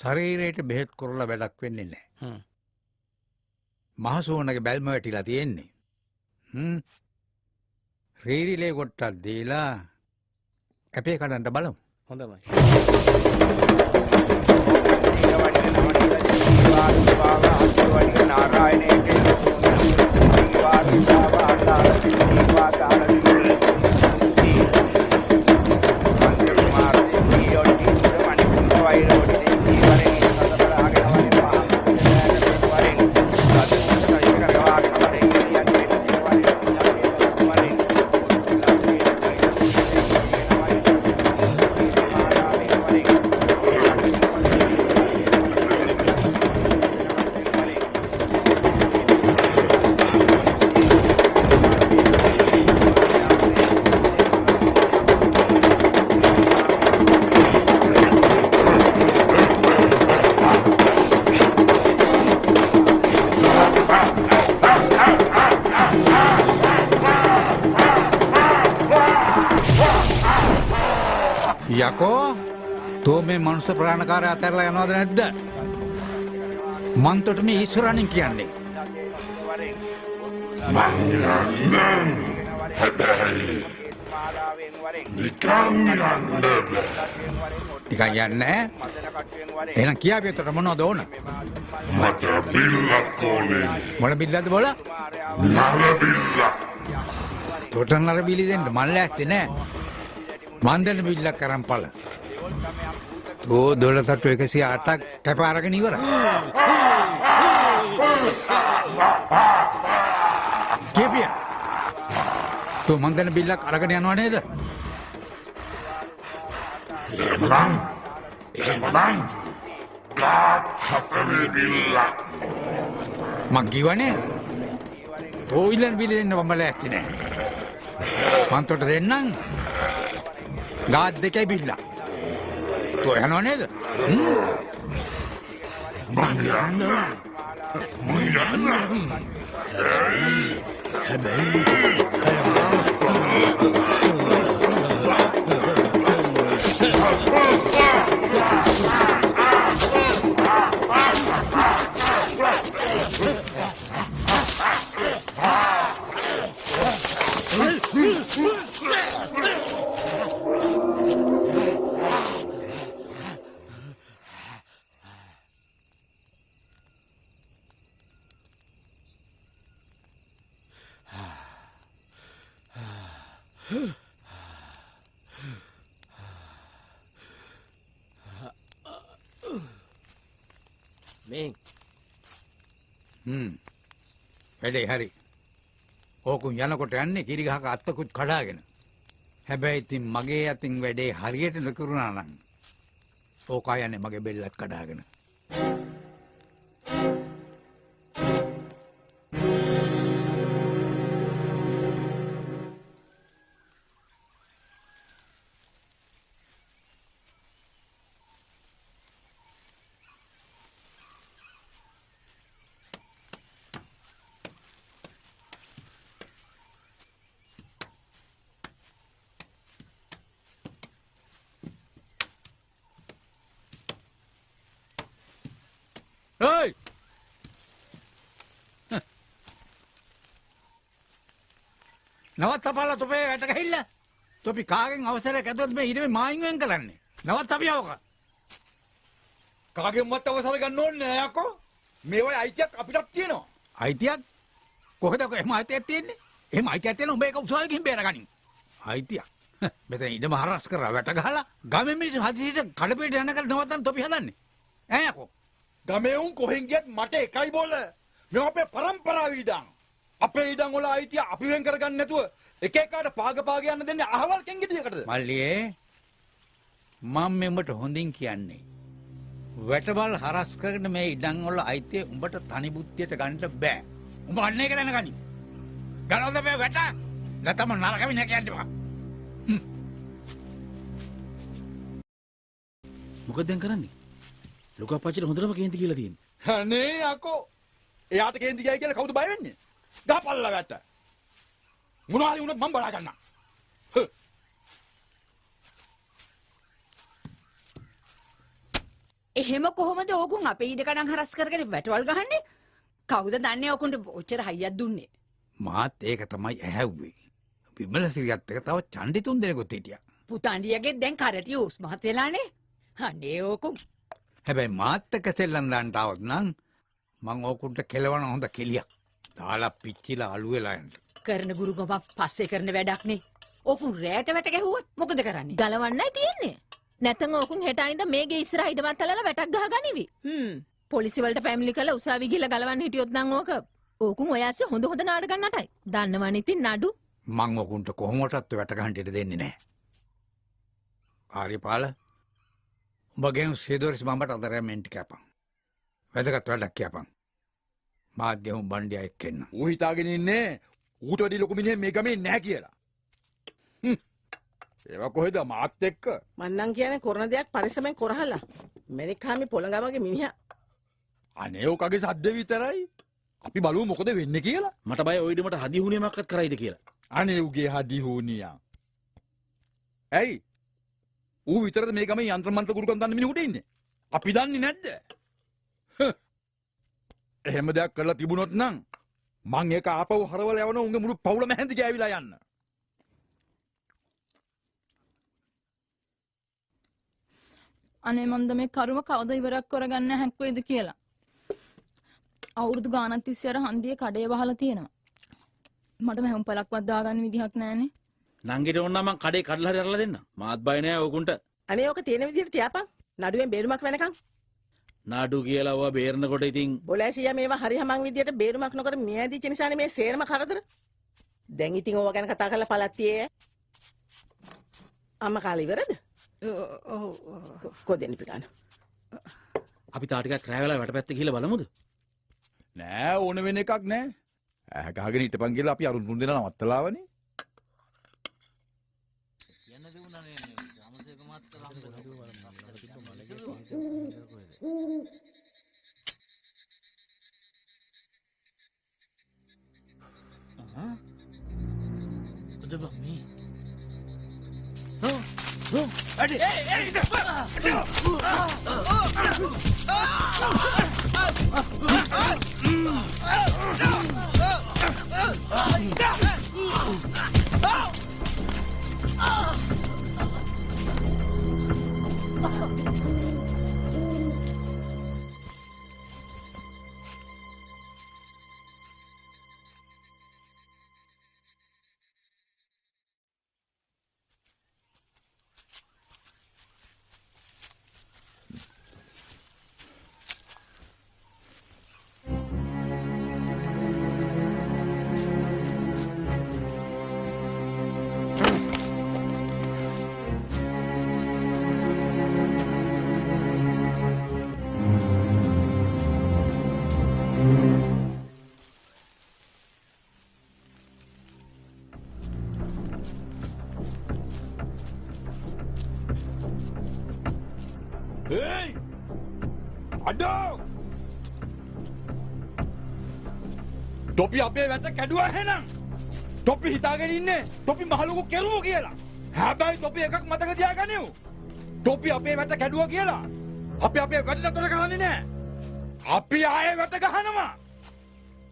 ශරීරයට බෙහෙත් කරලා වැඩක් වෙන්නේ නැහැ. මහසෝනගේ බැල්ම වැටිලා තියෙන්නේ. රීරිලේ කොටක් දීලා අපේ කඩන්න බලමු. හොඳයි. යකෝ තෝ මේ මනුස්ස ප්‍රාණකාරය අතහැරලා යනවද නැද්ද? මන්තොට මේ ඊශ්වරණින් කියන්නේ. නිකන් යන්නේ? එහෙනම් කියාපිය උතට මොනවද ඕන? මට බිල්ලක් ඕනේ. මොන බිල්ලක්ද බෝල? නර බිල්ල. තොට නර බිලි දෙන්න මන් ලෑස්ති නෑ. මන් දෙන්න බිල්ලක් අරන් පළ. තෝ 12108ක් කැප අරගෙන ඉවරයි. කීපිය? තෝ මන් දෙන්න බිල්ලක් අරගෙන යනවා නේද? එහෙමනම් ගාත් හතරේ බිල්ලක්. මං කිව්වනේ තෝ ඉල්ලන බිලි දෙන්න මම ලෑස්ති නෑ. මන් තොට දෙන්නම් ගාත් දෙකයි බිල්ලක්. තෝ යනවා නේද? මං යන්න. වැඩේ හරි. ඕකුන් යනකොට යන්නේ කිරි ගහක අත්තකුත් කඩාගෙන. හැබැයි ඉතින් මගේ අතින් වැඩේ හරියට නොකරුණා නම් ඕකා යන්නේ මගේ බෙල්ලත් කඩාගෙන. Hey! නවත්තපල්ලා තොපේ වැට ගහිල්ල. තොපි කාගෙන් අවසරයක් ඇදුවොත් මේ ඊට මේ මායින් වෙන් කරන්නේ. නවත්තපියවක. කාගෙන් මත් අවසර ගන්න ඕනේ නෑ යකෝ. මේවයි අයිතියක් අපිටත් තියෙනවා. අයිතියක්? කොහෙද එහෙම අයිතියක් තියෙන්නේ? එහෙම අයිතියක් තියෙන උඹ ඒක උසාවියකින් බේරගනින්. අයිතියක්. මෙතන ඉඩම හරස් කරලා වැට ගහලා ගමේ මිනිස්සු හදිසියට කඩපිට යනකල් නවත්තන්න තොපි හදන්නේ. ඈ යකෝ. ගමේ උන් කොහෙන් ගියත් මට එකයි බෝල. මේ අපේ පරම්පරාව ඉඩම්. අපේ ඉඩම් වල අයිතිය අපි වෙන් කරගන්න නැතුව එක එකාට පාග යන්න දෙන්නේ අහවල් කෙන්ගෙඩියකටද? මල්ලියේ මම මෙඹට හොඳින් කියන්නේ. වැටබල් හරස් කරගෙන මේ ඉඩම් වල අයිතිය උඹට තනි බුද්ධියට ගන්න බෑ. උඹ අන්නේ එක දැනගනි. ගලවද මේ වැට? නැතම නරකමින් නැක යන්න බෑ. මොකද දැන් කරන්නේ? ලොකු අපච්චිට හොඳටම කේන්ති කියලා තියෙන්නේ. අනේ යකෝ. එයාට කේන්ති ගියයි කියලා කවුද බය වෙන්නේ? ගහපල්ලා වැට. මොනවා හරි වුණොත් මම බලා ගන්නම්. එහෙම කොහොමද ඕකුන් අපේ ඉඩකඩම් හරස් කරගෙන වැටවල් ගහන්නේ? කවුද දන්නේ ඕකුන්ට ඔච්චර හයියක් දුන්නේ? මාත් ඒක තමයි ඇහැව්වේ. විමල සිරියත් එක තව චණ්ඩි තුන් දෙනෙකුත් හිටියා. පුතාණ්ඩියගේ දැන් කරටි උස් මහත් වෙලානේ. අනේ ඕකුන්. හැබැයි මාත් එක්ක සෙල්ලම් දාන්න આવොත් නම් මං ඕකුන්ට කෙලවන හොඳ කෙලියක්. දාලා පිච්චිලා අළු වෙලා යන්න. කරන ගුරුකමක් පස්සේ කරන වැඩක් නේ. ඕකුන් රැට වැට ගැහුවොත් මොකද කරන්නේ? ගලවන්නයි තියෙන්නේ. නැත්නම් ඕකුන් හෙට අනින්ද මේගේ ඉස්සරහ ඉඩමත් තලලා වැටක් ගහගනිවි. පොලිසි වලට පැමිණිලි කළා උසාවි ගිහලා ගලවන්න හිටියොත් නම් ඕකුන් ඔය ඇස්සේ හොඳ නාටකම් නටයි. දන්නවනේ ඉතින් නඩු. මං ඕකුන්ට කොහොමටත් වැට ගහන්න ඉඩ දෙන්නේ නැහැ. ආර්යපාල උඹගෙන් සේදෝරිස් මම්බට අදරෙමෙන්ට් කැපන්. වැදගත් වැඩක් කියපන්. මාත් ගෙහුම් බණ්ඩියා එක්ක එන්න. ඌ හිතාගෙන ඉන්නේ ඌට වැඩි ලොකු මිනිහෙක් මේ ගමේ නැහැ කියලා. ඒවා කොහෙද මාත් එක්ක? මන්නම් කියන්නේ කරන දෙයක් පරිස්සමෙන් කරහලා. මෙනිකාමි පොළඟාවගේ මිනිහා. අනේ ඔකගේ සද්ද විතරයි. අපි බලමු මොකද වෙන්නේ කියලා. මට බය ඔය ඉදමට හදි හුනියමක්වත් කරයිද කියලා. අනේ උගේ හදි හුනියා. ඇයි? ඌ විතරද මේ ගමේ යන්ත්‍ර මන්ත්‍ර ගුරුකම් දන්න මිනිහුට ඉන්නේ? අපි දන්නේ නැද්ද? එහෙම දෙයක් කරලා තිබුණොත් නම් මං ඒක ආපහු හරවල යවන උන්ගේ මුළු පවුලම හැඳි ගෑවිලා යන්න. අනේ මන්ද මේ කරුම කවද ඉවරක් කරගන්න හැක්වෙයිද කියලා. අවුරුදු ගානක් තිස්සේ අර හන්දියේ කඩේ වහලා තියෙනවා. මට මහුම් පලක්වත් දාගන්න විදිහක් නැහනේ. නංගිට ඕන නම් මං කඩේ කඩලා හරි අරලා දෙන්න. මාත් බය නෑ ඕකුන්ට. අනේ ඕක තියෙන විදිහට තියාපන්. නඩුවෙන් බේරුමක් වෙනකන්. නාඩු කියලා ඔවා බේරනකොට ඉතින් බොලෑසියා මේවා හරි හමන් විදිහට බේරුමක් නොකර මියදිච්ච නිසානේ මේ සේරම කරදර. දැන් ඉතින් ඕවා ගැන කතා කරලා පළත්තියේ. අම්මා කාලේ ඉවරද? ඔව්. කොහෙන්ද පිටාන? අපි තා ටිකක් රැ වෙලා වැටපැත්තේ ගිහලා බලමුද? නෑ ඕන වෙන එකක් නෑ. ඇහ ගහගෙන හිටපන් කියලා අපි අරුන් තුන් දෙනා නවත්තලාවනේ. ඒයි! අඩෝ! තොපි අපේ වැට කැඩුවා එහෙනම්. තොපි හිතාගෙන ඉන්නේ තොපි මහලුකු කෙරුවෝ කියලා. හැබැයි තොපි එකක් මතක තියාගනිව්. තොපි අපේ වැට කැඩුවා කියලා. අපි අපේ වැට නතර කරන්නේ නැහැ. අපි ආයේ වැට ගහනවා.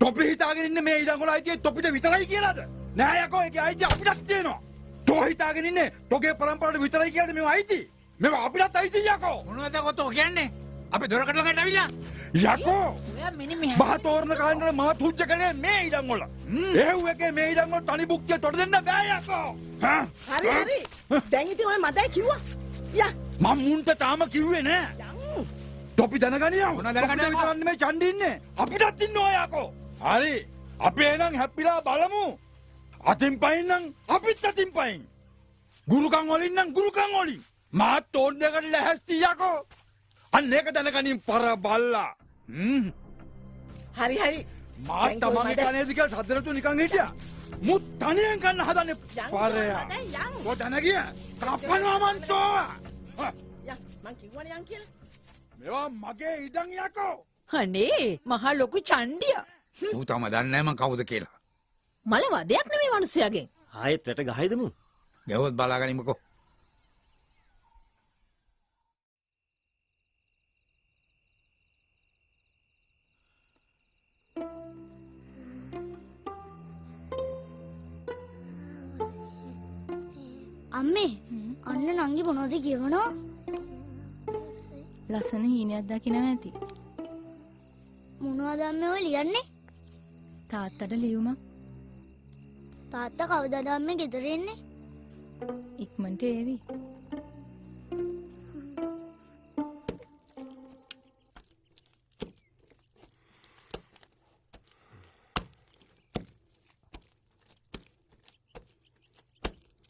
තොපි හිතාගෙන ඉන්නේ මේ ඊළඟ වල අයිතිය තොපිට විතරයි කියලාද? නෑ යකෝ ඒකේ අයිතිය අපිටත් තියෙනවා. තෝ හිතාගෙන ඉන්නේ තොගේ පරම්පරාවට විතරයි කියලාද මේව අයිති? මේව අපිටත් අයිති යකෝ. මොනවද කොතෝ කියන්නේ? අපි දොරකට ළඟට ඇවිල්ලා යකෝ ඔයා මෙන්න මෙහෙම මහ තෝරන කාණ්ඩේ මම තුච්ච කරේ මේ ඊළඟ වල. එහෙව් එකේ මේ ඊළඟ වල තනි බුක්තිය තොට දෙන්න බෑ යකෝ. හරි හරි. දැන් ඉතින් ඔය මදයි කිව්වා. යා මම මුන්ට තාම කිව්වේ නෑ. යන්. තොපි දැනගනියව. මොනවද දැනගන්නේ යකෝ? විතරක් නෙමෙයි චණ්ඩි ඉන්නේ. අපිටත් ඉන්නවා යකෝ. හරි. අපි එහෙනම් හැප්පිලා බලමු. අතින් පයින් නම් අපිත් අතින් පයින්. ගුරුකම් වලින් නම් ගුරුකම් වලින්. මාත් ඕන් දෙකට ලැහැස්ති යකෝ. අන්න ඒක දැනගනින් පර බල්ලා. හරි හරි. මාත් තමන්ගේ කනේදි කියලා සද්දනතු නිකන් හිටියා. මුත් තනියෙන් කන්න හදන්නේ පාරයා. යන්. කො දැන ගිය. කපනවා මන්තෝ. යා මං කිව්වනේ යන් කියලා. මේවා මගේ ඉඩම් යකෝ. අනේ මහා ලොකු චණ්ඩිය. ඌ තම දන්නේ නැහැ මං කවුද කියලා. මල වදයක් නෙමෙයි මිනිස්සයාගෙන්. ආයෙත් වැට ගහයිදමු. ගැවුවොත් බලාගනිමුකෝ. අම්මේ අන්න නංගි මොනවද කියවනවා? ලස්සන හීනයක් දකිනවා ඇති. මොනවද අම්මේ ඔය ලියන්නේ? තාත්තට ලියුමක්. තාත්තා කවදාද අම්මේ ගෙදර එන්නේ? ඉක්මනට ඒවි.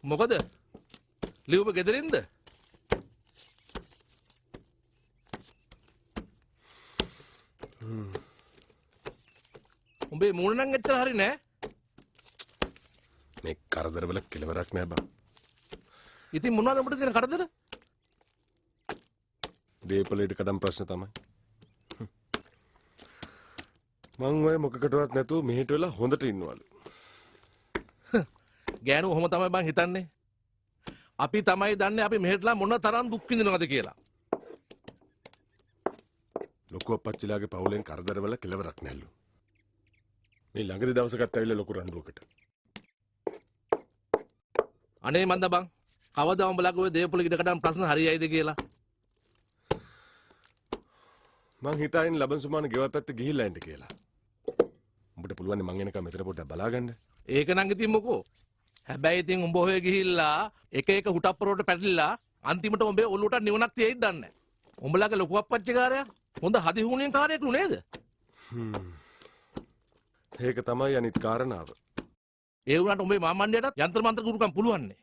මොකද? ලියුම ගෙදරින්ද? උඹේ මූණ නම් එච්චර හරි නෑ. මේ කරදරවල කෙලවරක් නෑ බං. ඉතින් මොනවද උඹට තියෙන කරදර? දීපලෙට කඩම් ප්‍රශ්න තමයි. මං ඔය මොකකටවත් නැතුව මෙහෙට වෙලා හොඳට ඉන්නවලු. ගෑනු ඔහොම තමයි බං හිතන්නේ. අපි තමයි දන්නේ අපි මෙහෙටලා මොන තරම් දුක් විඳිනවද කියලා. ලොකු අපච්චිලාගේ පවුලෙන් කරදරවල කෙලවරක් නැල්ලු. මේ ළඟදී දවසකට ඇවිල්ලා ලොකු රණ්ඩුවකට. අනේ මන්ද බං කවදා උඹලගේ ඔය දේපොළ ඉඩකඩම් ප්‍රශ්න හරියයිද කියලා. මං හිතාගෙන ලබන් සුමාන ගෙවල් පැත්ත ගිහිල්ලා එන්න කියලා. උඹට පුළුවන් මං එනකම් මෙතන පොඩ්ඩක් බලාගන්න. ඒක නම් ඉතින් මොකෝ. හැබැයි ඉතින් උඹ ඔය ගිහිල්ලා එක එක හුටප්පරෝට පැටලිලා අන්තිමට උඹේ ඔලුවට නිවනක් තියෙයිද දන්නේ නැහැ. උඹලගේ ලොකු අපච්චිකාරයා හොඳ හදිහුණින් කාර්යයක්ලු නේද? ඒක තමයි අනිත් කාරණාව. ඒ වුණාට උඹේ මාමණ්ඩියටත් යంత్ర මන්ත්‍ර ගුරුකම් පුළුවන් නේ.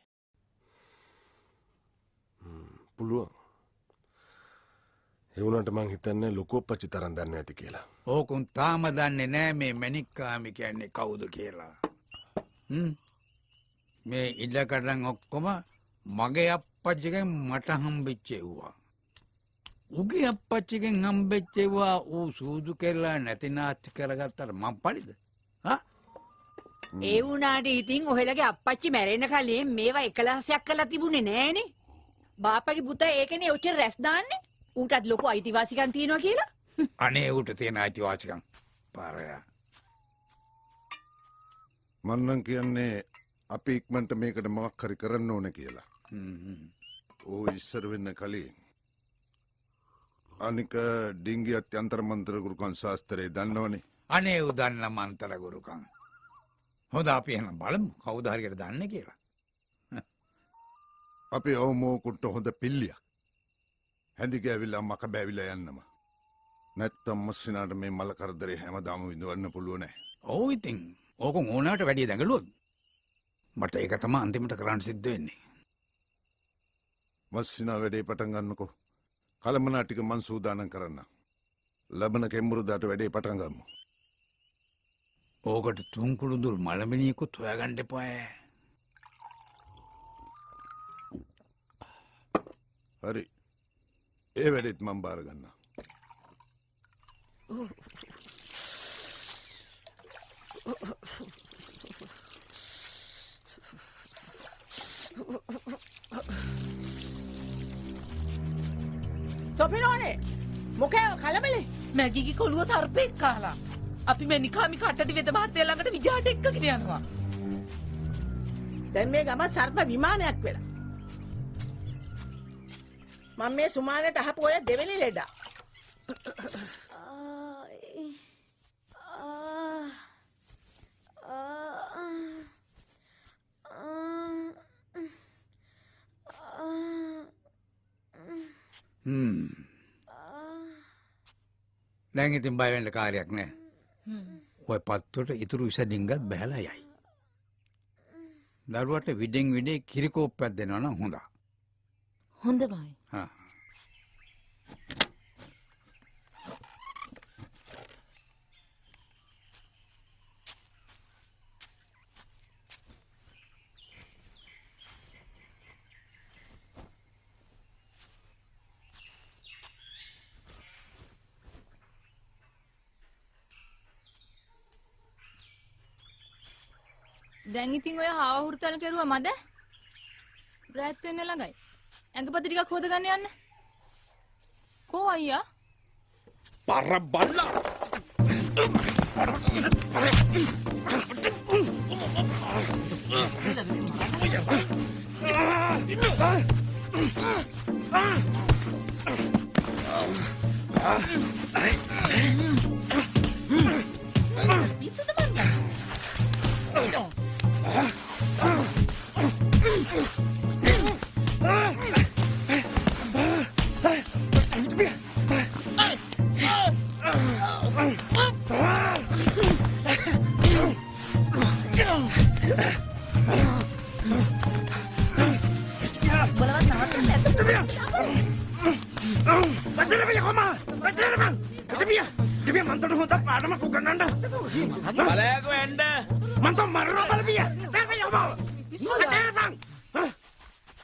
පුළුවන්. ඒ වුණාට මං හිතන්නේ ලොකු අපච්චි තරම් දන්නේ නැති කියලා. ඕකුන් තාම දන්නේ නැහැ මේ මණික්කාමි කියන්නේ කවුද කියලා. මේ ඉඩකඩම් ඔක්කොම මගේ අප්පච්චිගෙන් මට හම්බෙච්ච ඒවා. උගේ අප්පච්චිගෙන් හම්බෙච්ච ඒවා ඌ සූදු කෙරලා නැති නාස්ති කරගත්තට මං පරිද? ඒ වුණාට ඉතින් ඔහෙලගේ අප්පච්චි මැරෙන්න කලින් මේවා එකලහසයක් කරලා තිබුණේ නෑනේ. බාප්පගේ පුතා ඒකනේ ඔච්චර රැස් දාන්නේ. ඌටත් ලොකු අයිතිවාසිකම් තියෙනවා කියලා. අනේ ඌට තියෙන අයිතිවාසිකම් පාරයා. මන්නම් කියන්නේ අපි ඉක්මනට මේකට මොකක් හරි කරන්න ඕනේ කියලා. ඕ ඉස්සර වෙන්න කලින් අනික ඩිංගියත් යంత్ర මන්ත්‍ර ගුරුකම් ශාස්ත්‍රයේ දන්නවනේ. අනේ ඌ දන්න මන්ත්‍ර ගුරුකම්. හොඳ අපි එහෙනම් බලමු කවුද හරියට දන්නේ කියලා. අපි ඕමෝකුට හොඳ පිල්ලියක්. හැඳි ගෑවිලා මක බෑවිලා යන්නම. නැත්තම් මස්සිනාට මේ මල කරදරේ හැමදාම විඳවන්න පුළුවන් නෑ. ඔව් ඉතින් ඕකම ඕනෑමට වැඩි දඟලුවොත් මට ඒක තමයි අන්තිමට කරන්න සිද්ධ වෙන්නේ. මස්සිනා වැඩේ පටන් ගන්නකෝ. කලමනා ටික මං සූදානම් කරන්න. ලබන කෙම්බුරුදාට වැඩේ පටන් ගමු. ඕකට තුන්කුළුඳුල් මලමිනියකුත් හොයාගන්න එපා. හරි. ඒ වැඩෙත් මම බාර ගන්නවා. සොපිනෝනේ මොකෑ කලබලේ? මැගිගේ කොළුව සර්පෙක් කාලා. අපි මේ නිකාමි කට්ටටි වෙත මහත්තයා ළඟට විජාට එක්කගෙන යනවා. දැන් මේ ගම සර්ප විමානයක් වෙලා. මම මේ සුමානට අහපු ඔය දෙවෙනි ලෙඩා. දැන් ඉතින් බය වෙන්න කාර්යයක් නෑ. ඔය පත්තුවට ඉතුරු විස ඩිංගත් බහැලා යයි. දරුවට විඩෙන් විඩේ කිරිකෝප්පයක් දෙනවා නම් හොඳයි. හොඳමයි. හා. දැන් ඉතින් ඔය හාව හුරුතල් කෙරුවා මද? රැත් වෙන්න ළඟයි. ඇඟපත ටිකක් හොදගන්න යන්න. කෝ අයියා? පර බල්ලා.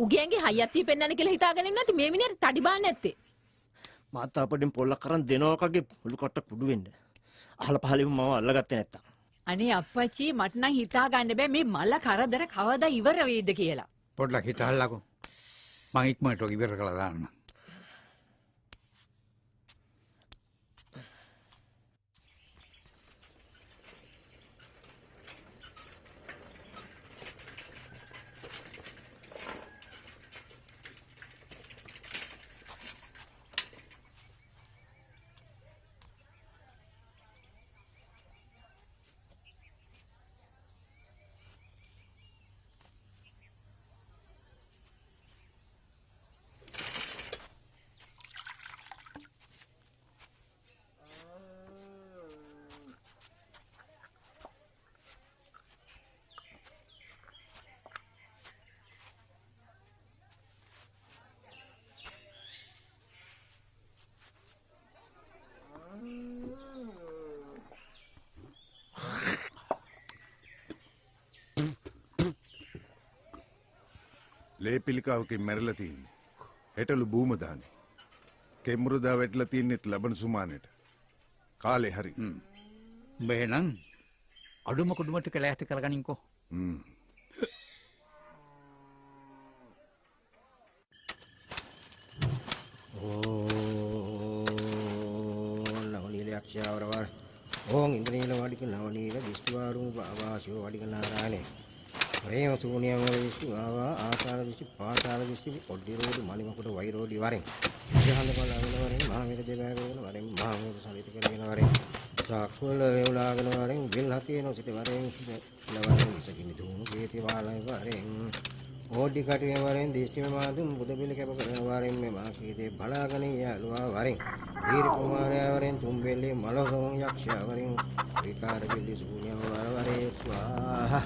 උගයන්ගේ හයියත්තිය පෙන්වන්න කියලා හිතාගෙන ඉන්නේ නැති මේ මිනිහට තඩි බාන්න නැත්තේ. මාත් අපඩින් පොල්ලක් කරන් දෙනවා කගේ මුළු කට කුඩු වෙන්න. අහල පහලෙම මම අල්ලගත්තේ නැත්තම්. අනේ අප්පච්චි මට නම් හිතා ගන්න බෑ මේ මල කරදර කවදා ඉවර වෙයිද කියලා. පොඩ්ඩක් හිටහල්ලකෝ. මං ඉක්මනට ඔක ඉවර කළා දාන්න. ලේ පිළිකාවකින් මැරලා තින්නේ. හෙටලු බූම දාන්නේ. කෙම්මුරුදා වැටලා තින්නෙත් ලබන සුමානෙට. කාලේ හරි. උඹ එහෙනම් අඩුම කුඩුම ටික ලෑස්ති කරගනින්කෝ. නවනීලයක්ෂාවරවර ඕං ඉන්ද්‍රනීල වඩික නවනීල විස්තුවාරුම ආවාසියෝ වඩික නාරායනේ ප්‍රේම සූනියම විස්තු ආවා ආසාර විස්තු පාසාර විස්තු ඔඩ්ඩිරෝඩි මණිමකුට වෛරෝඩි වරෙන් ජහඳ බලන වරෙන් මහමෙර දෙබෑගෙන වරෙන් මහමෙර සලිත කරගෙන වරෙන් සාක්වල වේලාගෙන වරෙන් විල් හතියන සිට වරෙන් ලවරෙන් විසකිනි දුණු කේති වාලයි වරෙන් ඕඩි කටුවේ වරෙන් දිස්ත්‍රිම මාදුම් බුදබිල කැප කරන වරෙන් මේ මාකීතේ බලාගෙන යලුවා වරෙන් වීර කුමාරයා වරෙන් තුම්බෙල්ලේ මලසොන් යක්ෂයා වරෙන් විකාර බිල්ලි සූනියම වරේ ස්වාහා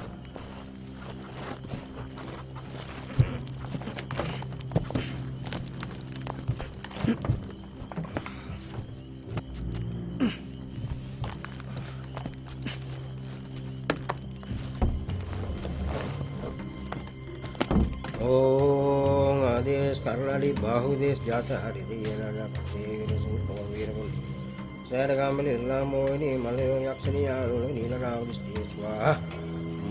දේශ කරලාලි බාහුදේශ ජාත හරි දෙයලා පතේගෙන කව වීරමුල් සෑරගම්බලි ඉල්ලාමෝයිනි මලයෝ යක්ෂණී ආරෝල නීලරාවලි ස්ටේස්වා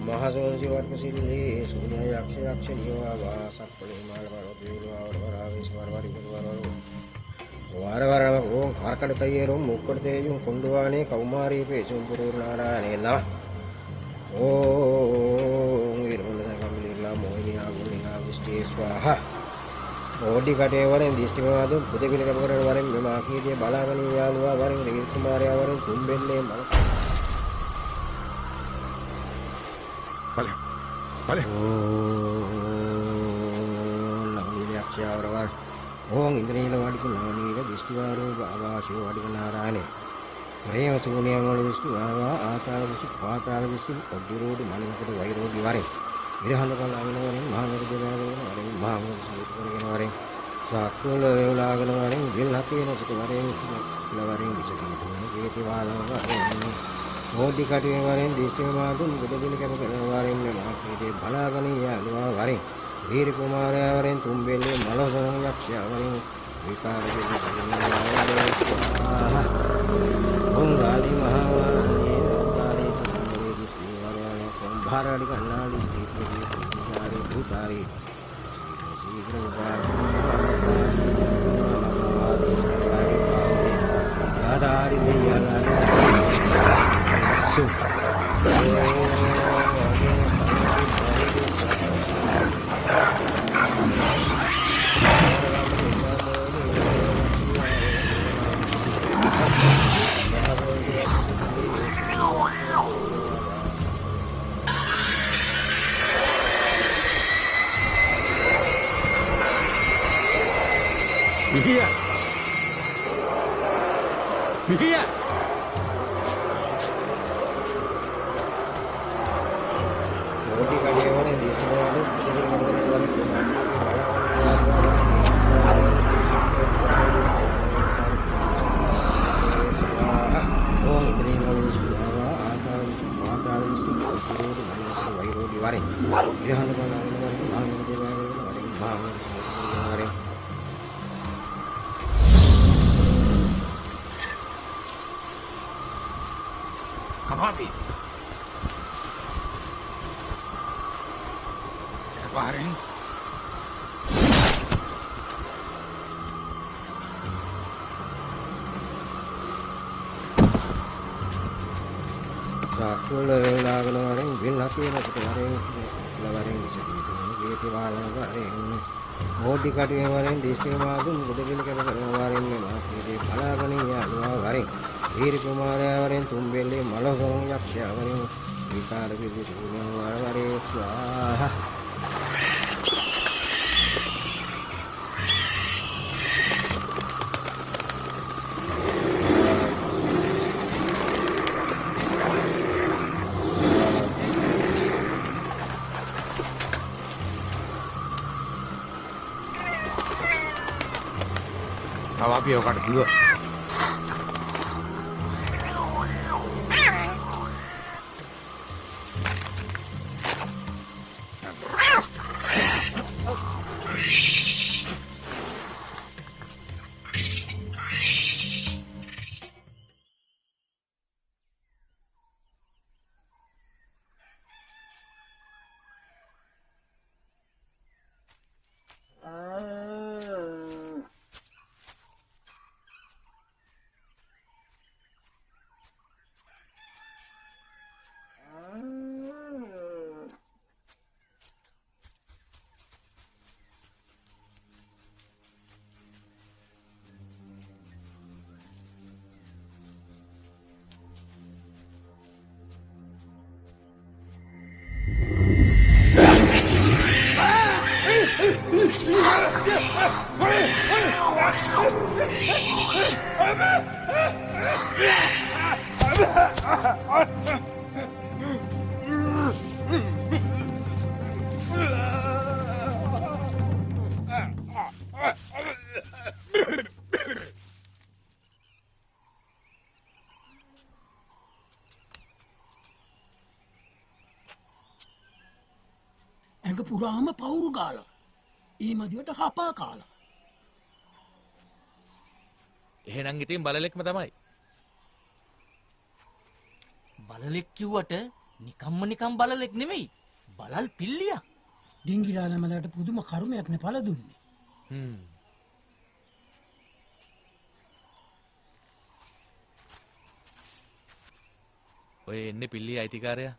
මහසෝන්සි වර්පසිල්ලේ සුනිය යක්ෂණී වා සප්පලේ මාලවර දේලවා වරාවේස් වරවරි වරවර వారవరమ ఓం కార్కడ కయ్యేరం ముక్కడు తేజం కుండువాణి కౌమారీ పేశం పురూరు నారాయణ ఓం వీరముండలా మోహిని ఆగుని విష్టే స్వాహ ఓడి కటే వరం దిష్టిమాదు బుధబిలి కపకరణ వరం మేమాకీదే బలావని యాలువా వరం రీర్ కుమార్య వరం కుంబెల్లే మనస భలే భలే ఓం నవనీల అక్షయవరవ ఓం ఇంద్రనీల వాడికి నవనీల దిష్టివారు బాబాశివ వాడికి నారాయణ ప్రేమ శూన్యములు విష్ణు బాబా ఆకార విష్ణు పాతాల విష్ణు కొద్దిరోడు మణిమకుడు వైరోడి వారే ఇరహండకల్ ఆగిన వారే మహామరుడు వారే మహామరుడు వారే సాక్కుల వేవులాగిన వారే వీళ్ళకైన వారే వారే విషయం వాళ్ళ వారే ఓటి కటి వారే దిష్టి మాదు బుధబిలి కపకరణ వారే మాకే బలాగనీయాలు వారే వీర కుమార్య వరం తుంబెల్లి మలసనం లక్ష్య వరం వికార ఓం గాలి మహావాణి కుంభారాడి కన్నాడి స్థితి భూతారి యాదారి Mihia! Mihia! ఓటి కటే వరం దిష్టివాడు ఓం ఇంద్రియములు విష్ణు బాబా ఆకార విష్ణు పాతాల విష్ణు కొద్దిరోడు మణిమకుడు వైరోడి వారే విరహండకల్ ఆగిన వారే మహామరుడు వారే మహామరుడు వారే Kapapi. Kemarin. సాక్కుల వేవులాగిన వారే వీళ్ళకైన వారే వారే విషయం వాళ్ళ ఓటి కటి వారే దిష్టి మాదు బుధబిలి కపకరణ వారే మాకే బలాగనీయాలు వారే వీర కుమార్య వరం తుంబెల్లి మలసనం యక్ష వరం వికార విభూషణ వరవరే స్వాహ Kapapi okat dua. ඇඟ පුරාම පවුරු ගාලා ඊමදිවට හපා කාලා. එහෙනම් ඉතින් බලලෙක්ම තමයි. බලලෙක් කිව්වට නිකම් බලලෙක් නෙමෙයි. බලල් පිල්ලියක්. ඩිංගිලාලමලට පුදුම කර්මයක් නේ පළ දුන්නේ. ඔය එන්නේ පිල්ලිය අයිතිකාරයා.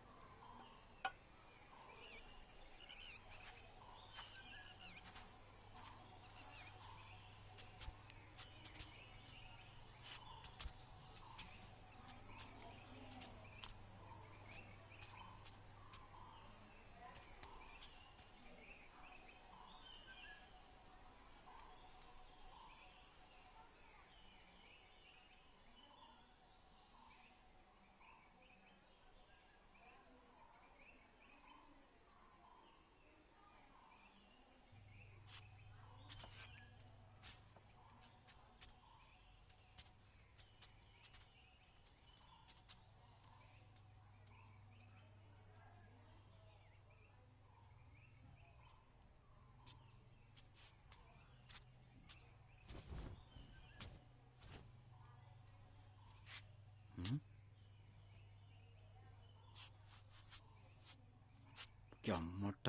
යම්මට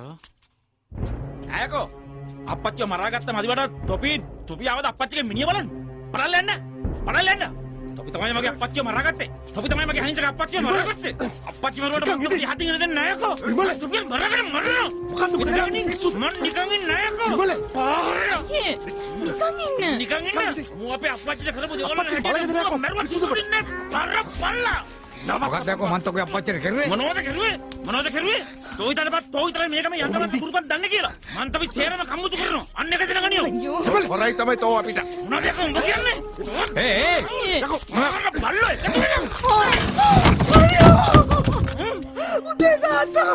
ඇයකෝ අපච්චිව මරාගත්ත මදිවට තොපි ආවද අපච්චිගේ මිනිහ බලන්න බලන්න තොපි තමයි මගේ අපච්චිව මරාගත්තේ තොපි තමයි මගේ අහිංසක අපච්චිව මරාගත්තේ අපච්චි මරුවට මම තොපි හදින් ඉන්න දෙන්නේ නැයකෝ තොපි මරාගෙන මරනවා මොකද්ද මන් නිකන් ඉන්නේ නැයකෝ නිකන් ඉන්න මෝ අපේ අපච්චිට කරපු දේවල් වලට මරුවා සුදුන්නේ පල්ලා මොකක්ද යකෝ මන් තෝගේ අපච්චිට කරුවේ මොනවද කරුවේ තෝ විතරයි මේකම යන්තම් කුරුපන් දන්නේ කියලා මන් තවි සේරම කම්මුතු කරනවා අන්න එක දෙන ගනියෝ හොරයි තමයි තෝ අපිට මොනවද යකෝ උඹ කියන්නේ යකෝ බල්ලෝ උදේ තාත්තා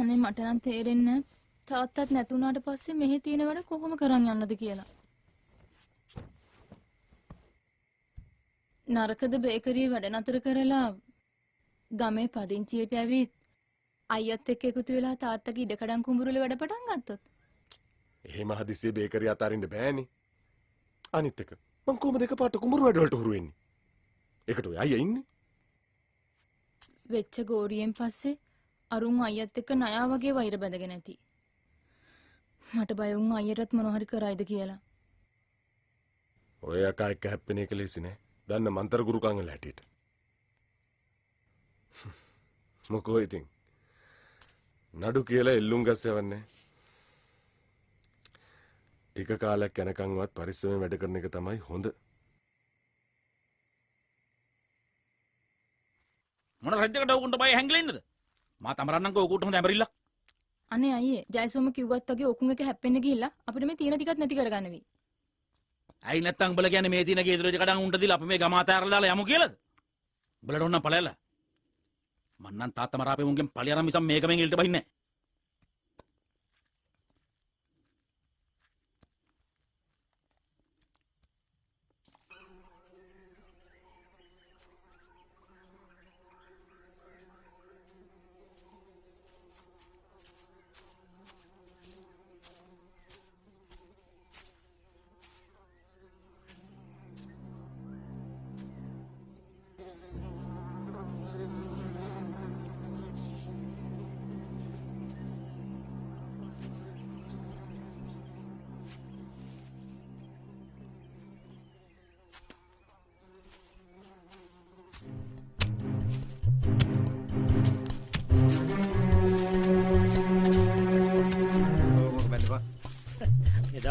අනේ මට නම් තේරෙන්නේ තාත්තත් නැතුණාට පස්සේ මෙහි තියෙන වැඩ කොහොම කරන් යන්නද කියලා. නරකද බේකරියේ වැඩ නතර කරලා ගමේ පදිංචියට ඇවිත් අයියත් එක්ක එකතු වෙලා තාත්තගේ ඉඩකඩම් කුඹුරුලේ වැඩ පටන් ගත්තොත්. එහෙම හදිස්සියේ බේකරිය අතාරින්න බෑනේ. අනිත් එක මං කොහමද එකපාරට කුඹුරු වැඩ වලට හුරු වෙන්නේ? ඒකට ඔය අයියා ඉන්නේ. වෙච්ච ගෝරියෙන් පස්සේ අරුන් අයියත් එක්ක නයා වගේ වෛර බැඳගෙන ඇති. මට බය වුන් අයියටත් මොන හරි කරයිද කියලා. ඔය අකා එක්ක හැප්පෙන එක ලේසි නෑ. දන්න මන්තර ගුරුකම් වල හැටියට. මොකෝ ඉතින් නඩු කියලා එල්ලුම් ගස් යවන්නේ. ටික කාලයක් යනකම්වත් පරිස්සමෙන් වැඩ කරන එක තමයි හොඳ. මොන රජ්‍යකට උකුන්ට බය හැංගිලා ඉන්නද? මා තමරන්නම්කෝ උකුන්ට හොඳ ඇමරිල්ලක්. අනේ අයියේ ජයසෝම කිව්වත් වගේ ඔකුන් එක හැප්පෙන්න ගිහිල්ලා අපිට මේ තියෙන ටිකත් නැති කරගන්න වෙයි. ඇයි නැත්තම් උඹලා කියන්නේ මේ තියෙන ගේ දොරේ කඩන් උන්ට දීලා අපි මේ ගම අතෑරලා දාලා යමු කියලාද? උඹලට ඕන පළයලා. මන්නම් තාත්තා මරාපේ මුන්ගෙන් පළි අරන් මිසම් මේකමෙන් ඉල්ලට බහින්නේ නැහැ.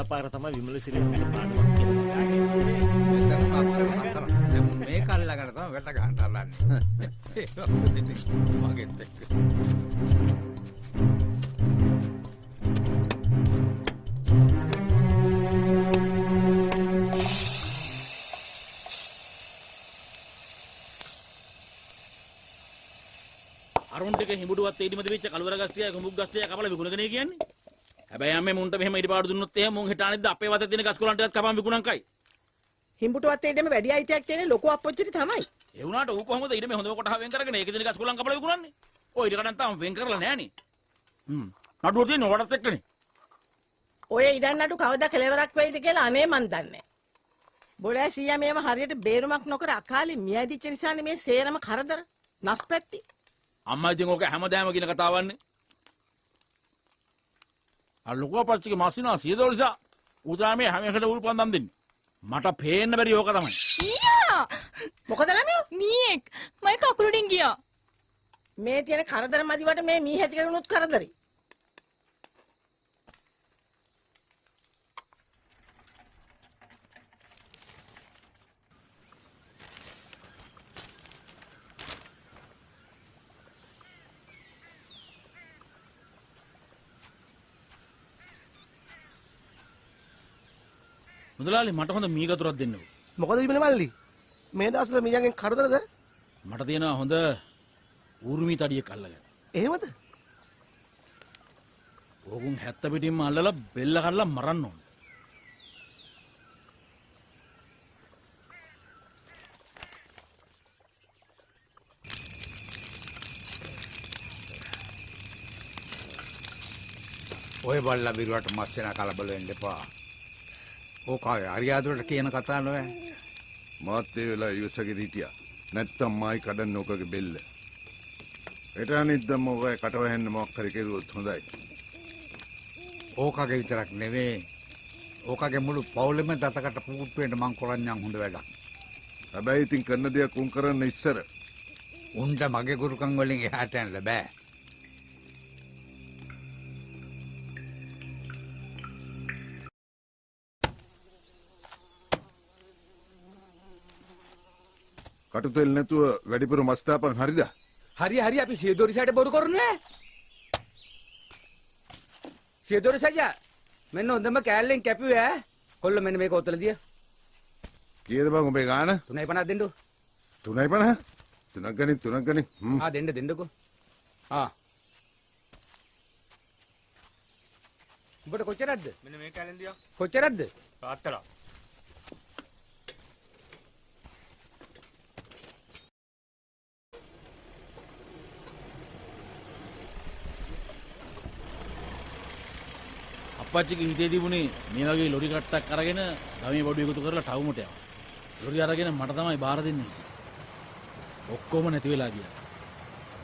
පාර තමයි විමල සිරිය වැඩ පාඩුවක් කියලා. මේ කල්ලාගෙන තමයි වැට ගන්න හදන්නේ. මගෙත් එක්ක. මේක හිඹුඩුවත් ඒඩිමද වෙච්ච කළුවර ගස්තිය කුඹුක් ගස්තිය කපලා විකුණගෙන කියන්නේ. හැබැයි අම්මේ මුන්ට මෙහෙම ඉරිපාඩු දුන්නොත් එහෙම මුන් හෙට අනිද්දා අපේ වතේ තියෙන ගස් කොළන් ටිකත් කපන් විකුණන්කයි. හිඹුටුවත් ඒඩෙම වැඩි අයිතියක් තියෙන ලොකු අප්පොච්චිට තමයි. ඒ වුණාට ඌ කොහොමද ඊට මේ හොඳම කොටහ වෙන් කරගෙන ඒකේ තියෙන ගස් කොළන් කපලා විකුණන්නේ? ඔය ඊට කඩන් තාම වෙන් කරලා නෑනේ. නඩුව තියෙන ඔයටත් එක්කනේ. ඔය ඉඩන් නඩු කවදා කෙලවරක් වෙයිද කියලා අනේ මන් දන්නේ. බොලෑ සීයා මේව හරියට බේරුමක් නොකර අකාලේ මියදිච්ච නිසානේ මේ සේරම කරදර. නස්පැත්ති. අම්මා ඉතින් ඕක හැමදාම කියන කතාවන්නේ. අලුකෝ පච්චිගේ මාසිනා සියදෝරිසා උදාමේ හැම එකට උල්පන් දන් දෙන්නේ. මට පේන්න බැරි ඕක තමයි. ඊයා! මොකද ළමයෝ? මීයක් මයි කකුලෙන් ගියා. මේ තියෙන කරදර මදිවට මේ මී හැටි කරුණුත් කරදරයි. මුදලාලි මට හොඳ මී ගතුරක් දෙන්නකෝ. මොකද විමල මල්ලි? මේ දවස්වල මීයන්ගෙන් කරදරද? මට තියෙනවා හොඳ ඌරුමි තඩියක් අල්ලගන්න. එහෙමද? ඕගුන් 70 පිටින්ම අල්ලලා බෙල්ල කඩලා මරන්න ඕන. ඔය බල්ලා බිරුවට මස් වෙන කලබල වෙන්න එපා. ඕකයි අරියාදුවට කියන කතා නෑ. මාත් ඒ වෙලාව ඉවසගෙන හිටියා. නැත්තම් මායි කඩන්න ඕකගේ බෙල්ල. ඒට අනිද්දම ඔය කටවැහෙන්න මොකක් හරි කෙරුවොත් හොඳයි. ඕකගේ විතරක් නෙවෙයි. ඕකගේ මුළු පවුලෙම දතකට පුට්ටු වෙන්න මං කරන්නම් හොඳ වැඩක්. හැබැයි ඉතින් කරන දේක් උන් කරන්න ඉස්සර. උන්ට මගේ ගුරුකම් වලින් එහාට යන්න බෑ. කටුතෙල් නැතුව වැඩිපුර මස් දාපන් හරිද? හරි හරි අපි සියදොරිසයට බොරු කරන්නේ. සියදොරිසජා මෙන්න හොඳම කෑල්ලෙන් කැපුවේ ඈ. කොල්ල මෙන්න මේක ඔතල දිය. කීයද බං ඔබේ ගාන? 3.50 දෙන්නු. 3.50? තුනක් ගනි. දෙන්නකෝ. උඹට කොච්චරක්ද? මෙන්න මේ කැලෙන් දියා. කොච්චරක්ද? තාත්තලා. අපච්චිගේ හිතේ තිබුණේ මේ වගේ ලොරි කට්ටක් අරගෙන ගමේ බඩු එකතු කරලා ටවුමට යනවා. ලොරි අරගෙන මට තමයි බාර දෙන්නේ. ඔක්කොම නැති වෙලා ගියා.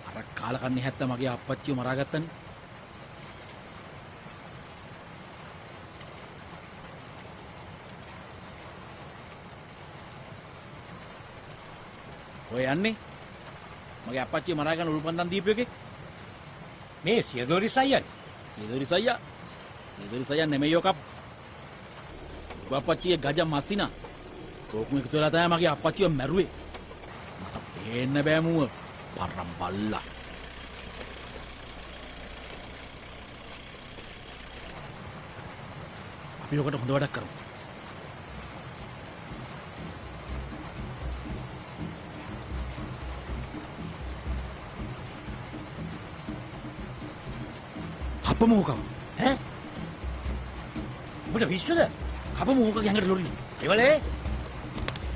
අර කාලකන්ණි හැත්ත මගේ අපච්චිව මරාගත්තනේ. ඔය යන්නේ මගේ අපච්චිව මරාගෙන උල්පන්දන් දීපු එකේ මේ සියදොරිස අයියා. සියදොරිස අයියා නෙමෙයි ඔක. අපච්චිගේ ගජ මස්සිනා. ඕකුම එකතු වෙලා තමයි මගේ අපච්චිව මැරුවේ. මට පේන්න බෑ මුව පරම් බල්ලා. අපි ඔකට හොඳ වැඩක් කරමු. අපම ඕකම ඈ උඹට විශ්වද? කපමු ඕකගේ ඇඟට ලොරි. ඒවලේ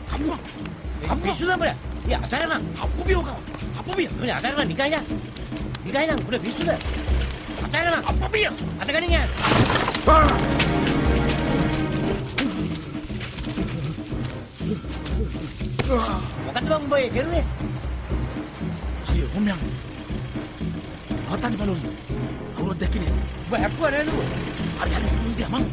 කපමු. විශ්වද උඹට? යා අතරම අපු බියෝක. අපු බිය. උඹට අතරම නිකයිලා. නිකයිලා උඹට විශ්වද? අතරම අපු බිය. අතගනින් යා. මොකද බං උඹ ඒ කරුවේ? අයියෝ මොම්යන්. ආතනි බලන්න. කවුරුද දැක්කනේ? උඹ හැප්පුවා නේද? හරි හරි ඉන්දියා මං.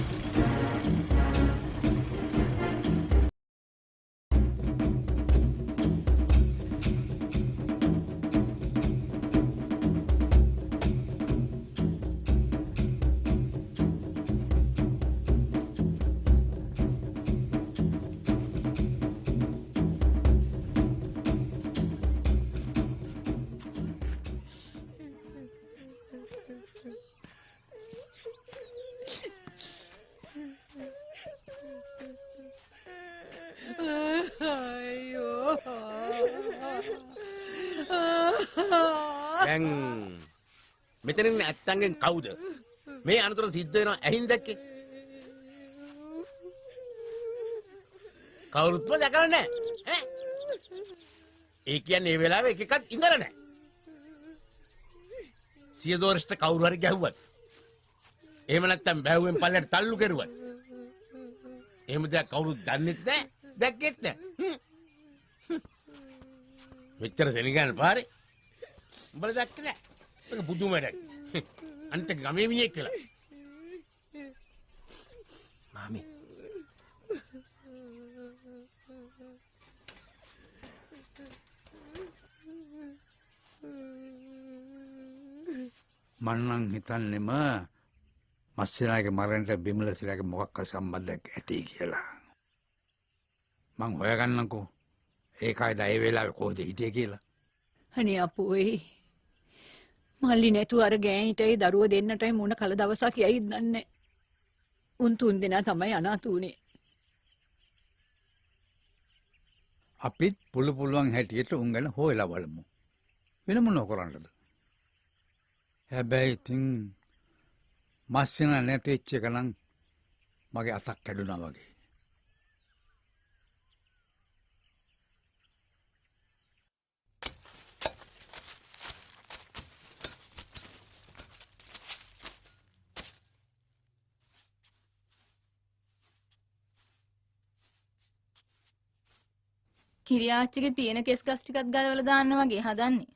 දැන් මෙතනින් ඇත්තන්ගෙන් කවුද මේ අනතුර සිද්ධ වෙනවා ඇහින් දැක්කේ? කවුරුත්ම දැකලා නැහැ. ඒ කියන්නේ මේ වෙලාවේ එක එකක් ඉඳලා නැහැ. සිය දොරට කවුරු හරි ගැහුවත් එහෙම නැත්නම් බැහුවෙන් පල්ලයට තල්ලු කෙරුවත් එහෙම දෙයක් කවුරුත් දන්නෙත් නැහැ, දැක්කෙත් නැහැ. මෙච්චර සෙනගන පාරේ උඹලා දැක්කේ නැහැ. ඒක බුදුම වැඩක්. අනිත් එක ගමේ මිනිහෙක් කියලා. මාමි මන්නම් හිතන්නෙම මස්සිනාගේ මරණයට බිමල සිරාගේ මොකක් හරි සම්බන්ධයක් ඇති කියලා. මං හොයාගන්නකෝ. ඒකයිද ඒ වෙලාවේ කොහෙද හිටියේ කියලා. අනේ අපෝයි. මල්ලි නැතු අර ගෑණිටයි දරුව දෙන්නටයි මොන කල දවසක් යයිද දන්නේ. උන් තුන් දෙනා තමයි අනාථ උනේ. අපිත් පුළුවන් හැටියට උන් ගැන හොයලා බලමු. වෙන මොනව කරන්නද? හැබැයි ඉතින් මස්සිනා නැතිච්ච එක නම් මගේ අතක් කැඩුනා වගේ. කිරියාච්චිගේ තියෙන කෙස් ගස් ටිකත් ගලවලා දාන්න වගේ හදන්නේ.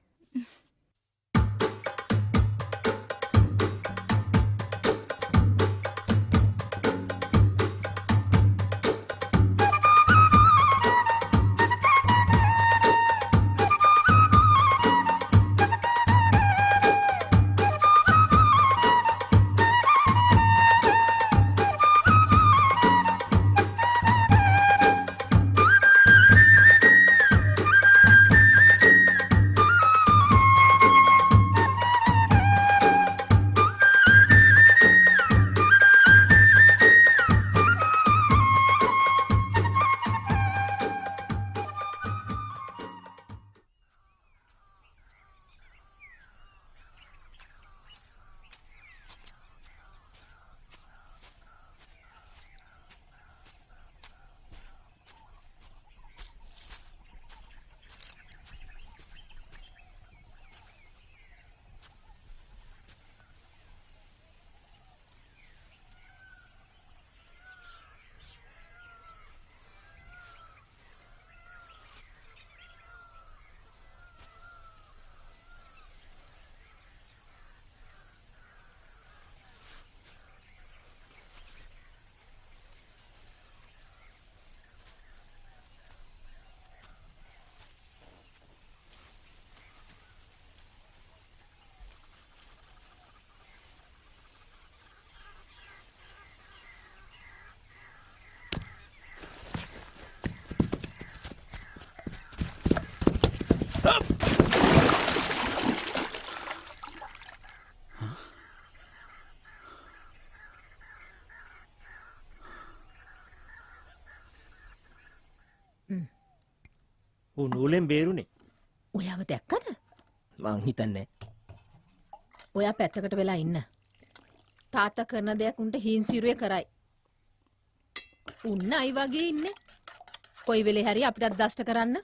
නූලෙන් බේරුනේ. ඔයාව දැක්කද? මං හිතන්නේ. ඔයා පැත්තකට වෙලා ඉන්න. තාත්තා කරන දෙයක් උන්ට හිංසිරුවේ කරයි. උන්න අයි වගේ ඉන්නේ. කොයි වෙලේ හරි අපිටත් දෂ්ට කරන්න.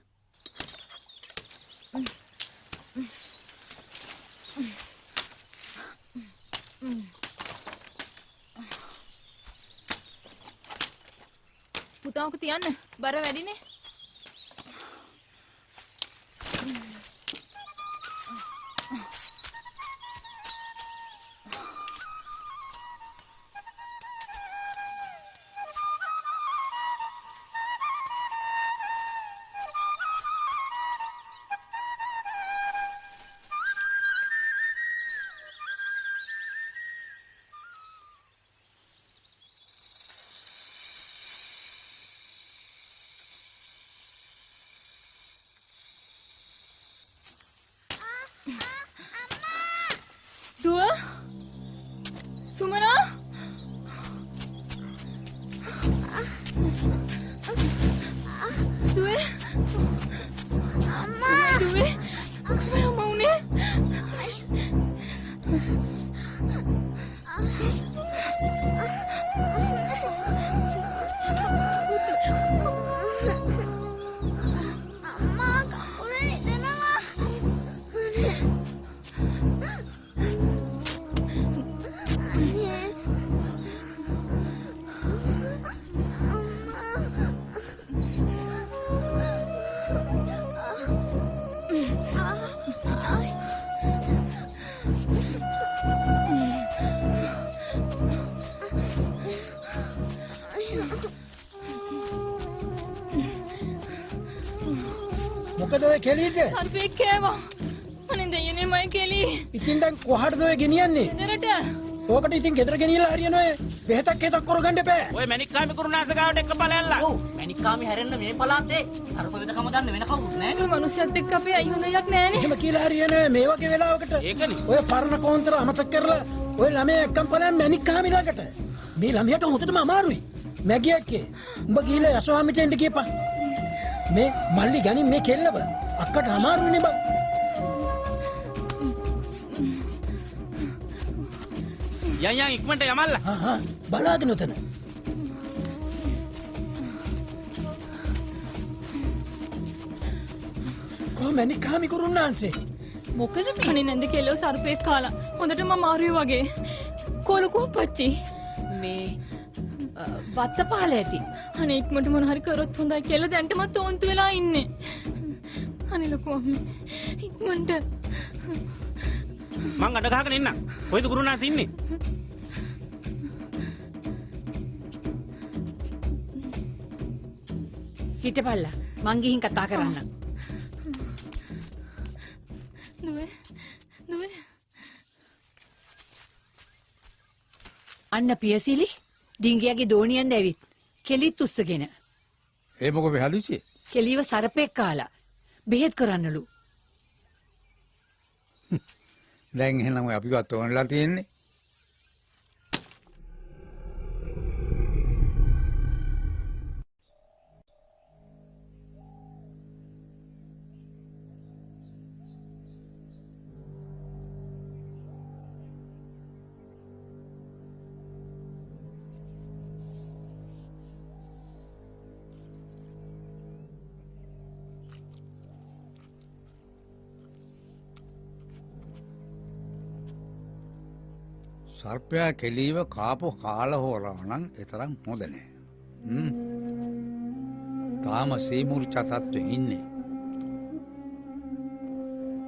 පුතාවක තියන්න බර වැඩිනේ. මොකද ඔය කෙලීද? සර්පෙක් කෑවා. අනේ දෙයනේ මයි කෙලි. ඉතින් දැන් කොහටද ඔය ගෙනියන්නේ? ගෙදරට. ඕකට ඉතින් ගෙදර ගෙනියලා හරියනවා. බෙහෙතක් හේතක් කරගන්න එපා. ඔය මැනික්කාමි කුරුනාස ගාවට එක්ක බලයල්ලා. ඔව් මැනික්කාමි හැරෙන්න මේ පළාතේ සර්ප වෙදකම දන්න වෙන කවුරුත් නැහැ. මේ මිනිස්සුත් එක්ක අපේ අයි හොඳ එකක් නැහනේ. එහෙම කියලා හරියන්නේ මේ වගේ වෙලාවකට. ඒකනේ. ඔය පරණ කෝන්තර අමතක කරලා ඔය ළමයා එක්කම් බලන්න මැනික්කාමි ළඟට. මේ ළමයාට හොඳටම අමාරුයි. මැගියක්කේ. උඹ ගිහලා යසෝහාමිට එන්න කියපන්. මේ මල්ලි ගනින් මේ කෙල්ලව. අක්කට අමාරුයිනේ බං. යන් ඉක්මනට යමල්ලා. බලාගෙන උතන. කොහොමද කාමි කරුණාන්සේ? මොකද මේ? අනේ නැන්ද කෙල්ලෝ සර්පෙක් කාලා. හොඳටම අමාරුයි වගේ. කොලකෝ පච්චි. මේ වත්ත පහල ඇති. අනේ ඉක්මනට මොන හරි කරොත් හොඳයි කියලා දැන්ටම තෝන්තු වෙලා ඉන්නේ. අනේ ලොකු අම්මේ ඉක්මනට මං අඬ ගහගෙන ඉන්නම්. කොයිද ගුරුනාත් ඉන්නේ? හිටපල්ලා. මං ගිහින් කතා කරන්නම්. දුවේ. අන්න පියසිලි ඩිංගියාගේ දෝනියෙන් දැවිත්. කෙලිත් උස්සගෙන. ඒ මොකද වෙහලිසියේ? කෙලිව සරපෙක් කාලා. බෙහෙත් කරන්නලු. දැන් එහෙනම් ඔය අපිවත් ඕනලා තියෙන්නේ. සර්පයා කෙලීව කාපු කාල හෝරා නම් ඒ තරම් හොඳ නෑ. තාම සීමුර්චා තත්ත්වෙ ඉන්නේ.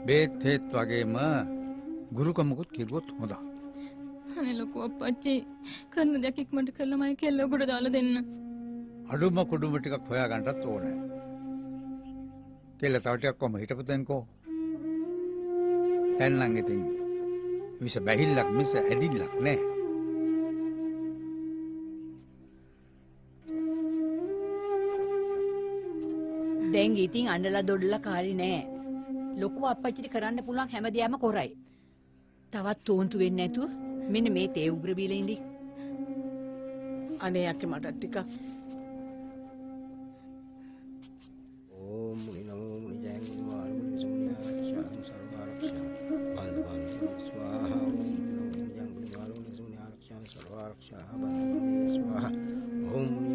බේත් හේත් වගේම ගුරුකමකුත් කිව්වොත් හොඳයි. අනේ ලොකු අප්පච්චි කරන දෙයක් ඉක්මනට කරලා මයි කෙල්ල උඩ දාලා දෙන්න. අඩුම කුඩුම ටිකක් හොයාගන්නත් ඕනේ. කෙල්ල තව ටිකක් කොහම හිටපුතෙන්කෝ. එන්නම් ඉතින් විස බැහිල්ලක් මිස ඇදිල්ලක් නෑ. දැන් ඉතින් අඬලා දොඩලා කාරි නෑ. ලොකු අප්පච්චිට කරන්න පුළුවන් හැමදේම කරයි. තවත් තෝන්තු වෙන්නේ නැතුව මෙන්න මේ තේ උග්‍ර බීලා ඉඳි. අනේ යකේ මට ටිකක් ඕම් මුනි නමෝ මුනි ජයං මාන මුනි සම්ඥා සර්වාරක්ෂා බන්ද බන්ද ස්වාහා ඕම් මුනි ජයං මුනි මාන මුනි සම්ඥා ආරක්ෂා සර්වාරක්ෂා බන්ද මුනි ස්වාහා ඕම් මුනි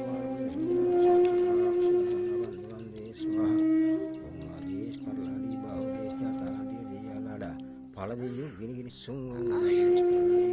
මාන මුනි සම්ඥා ආරක්ෂා බන්ද ස්වාහා ඕම් ආදේශ කරලාදී බාහුදේශ ජාතාදී දියාලාඩා පළදෙයියෝ ගිනිගිනි සුන් ආදේශ කරලාදී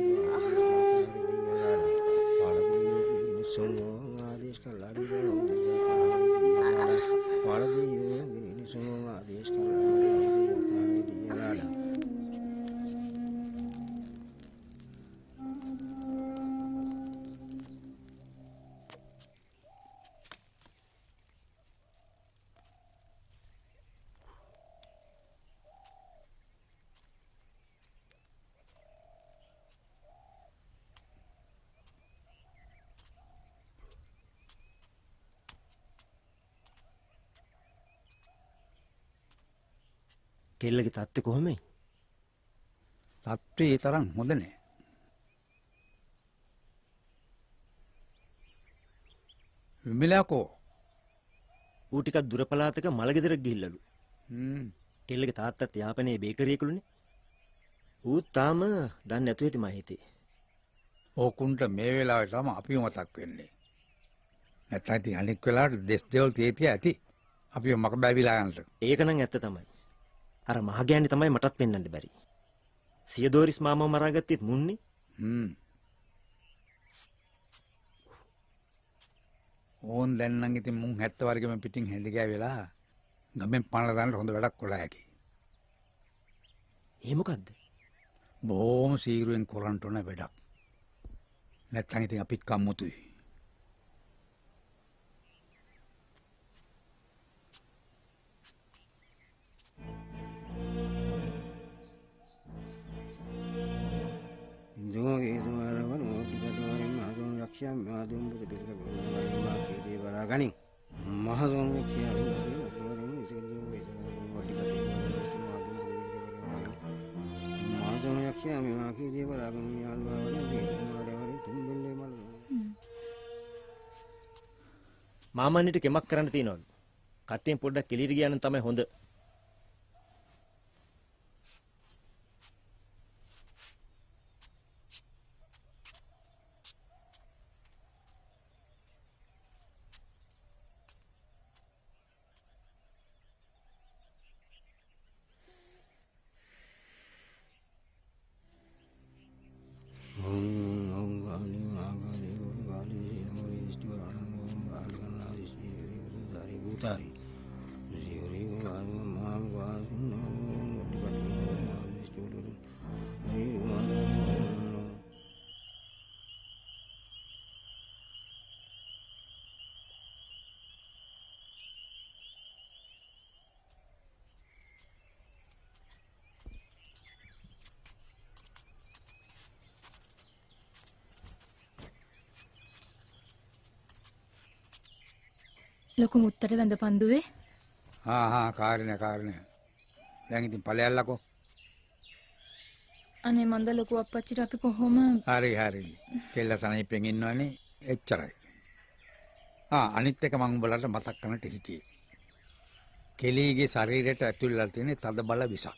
කෙල්ලගේ තත්ත්වය කොහොමයි? තත්ත්වය ඒ තරම් හොඳ නෑ. විමලකෝ ඌ ටිකක් දුර පළාතක මලගෙදරට ගිහිල්ලලු. කෙල්ලගේ තාත්තත් යාපනයේ බේකරියකලුනේ. ඌ තාම දන්නේ නැතුව ඇති මම හිතේ. ඕකුන්ට මේ වෙලාවේ තම අපිව මතක් වෙන්නේ. නැත්නම් ඉතින් අනික් වෙලාවට දෙස් දෙවල් තේතිය ඇති. අපිව මක බැවිලා යන්නට. ඒක නම් ඇත්ත තමයි. අර මහගෑණි තමයි මටත් පෙන්වන්න බැරි. සියදෝරිස් මාමව මරාගත්තෙත් මුන්නේ. ඕන් දැන් නම් ඉතින් මුන් 70 වර්ගෙම පිටින් හැඳි ගෑවෙලා ගමෙන් පනලා දාන්න හොඳ වැඩක් කොලා හැකි. ඒ මොකද්ද? බොහොම සීරුවෙන් කරන්ට ඕන වැඩක්. නැත්නම් ඉතින් අපිත් කම්මුතුයි. යක්ෂයා මාදුම්බක පිළික බෝධිමා කීදී බලා ගනි. මහසොන් යක්ෂයා මාදුම් යක්ෂයා මේවා කීදී බලා ගනි යාළුවා වලින් කුමාරයා තුම්බෙල්ලේ මල. මාමන්නිට කෙමක් කරන්න තියනවලු. කට්ටියෙන් පොඩ්ඩක් කෙලියට ගියා නම් තමයි හොඳ. ලොකු මුත්තට වැඳ පන්දුවේ. කාරණය. දැන් ඉතින් ඵලයල්ලකෝ. අනේ මන්ද ලොකු අප්පච්චිට අපි කොහොම හරි. කෙල්ල සනීපෙන් ඉන්නවනේ එච්චරයි. අනිත් එක මම උඹලට මතක් කරන්නට හිටියේ. කෙලීගේ ශරීරයට ඇතුල්ලා තියෙන තද බල විසක්.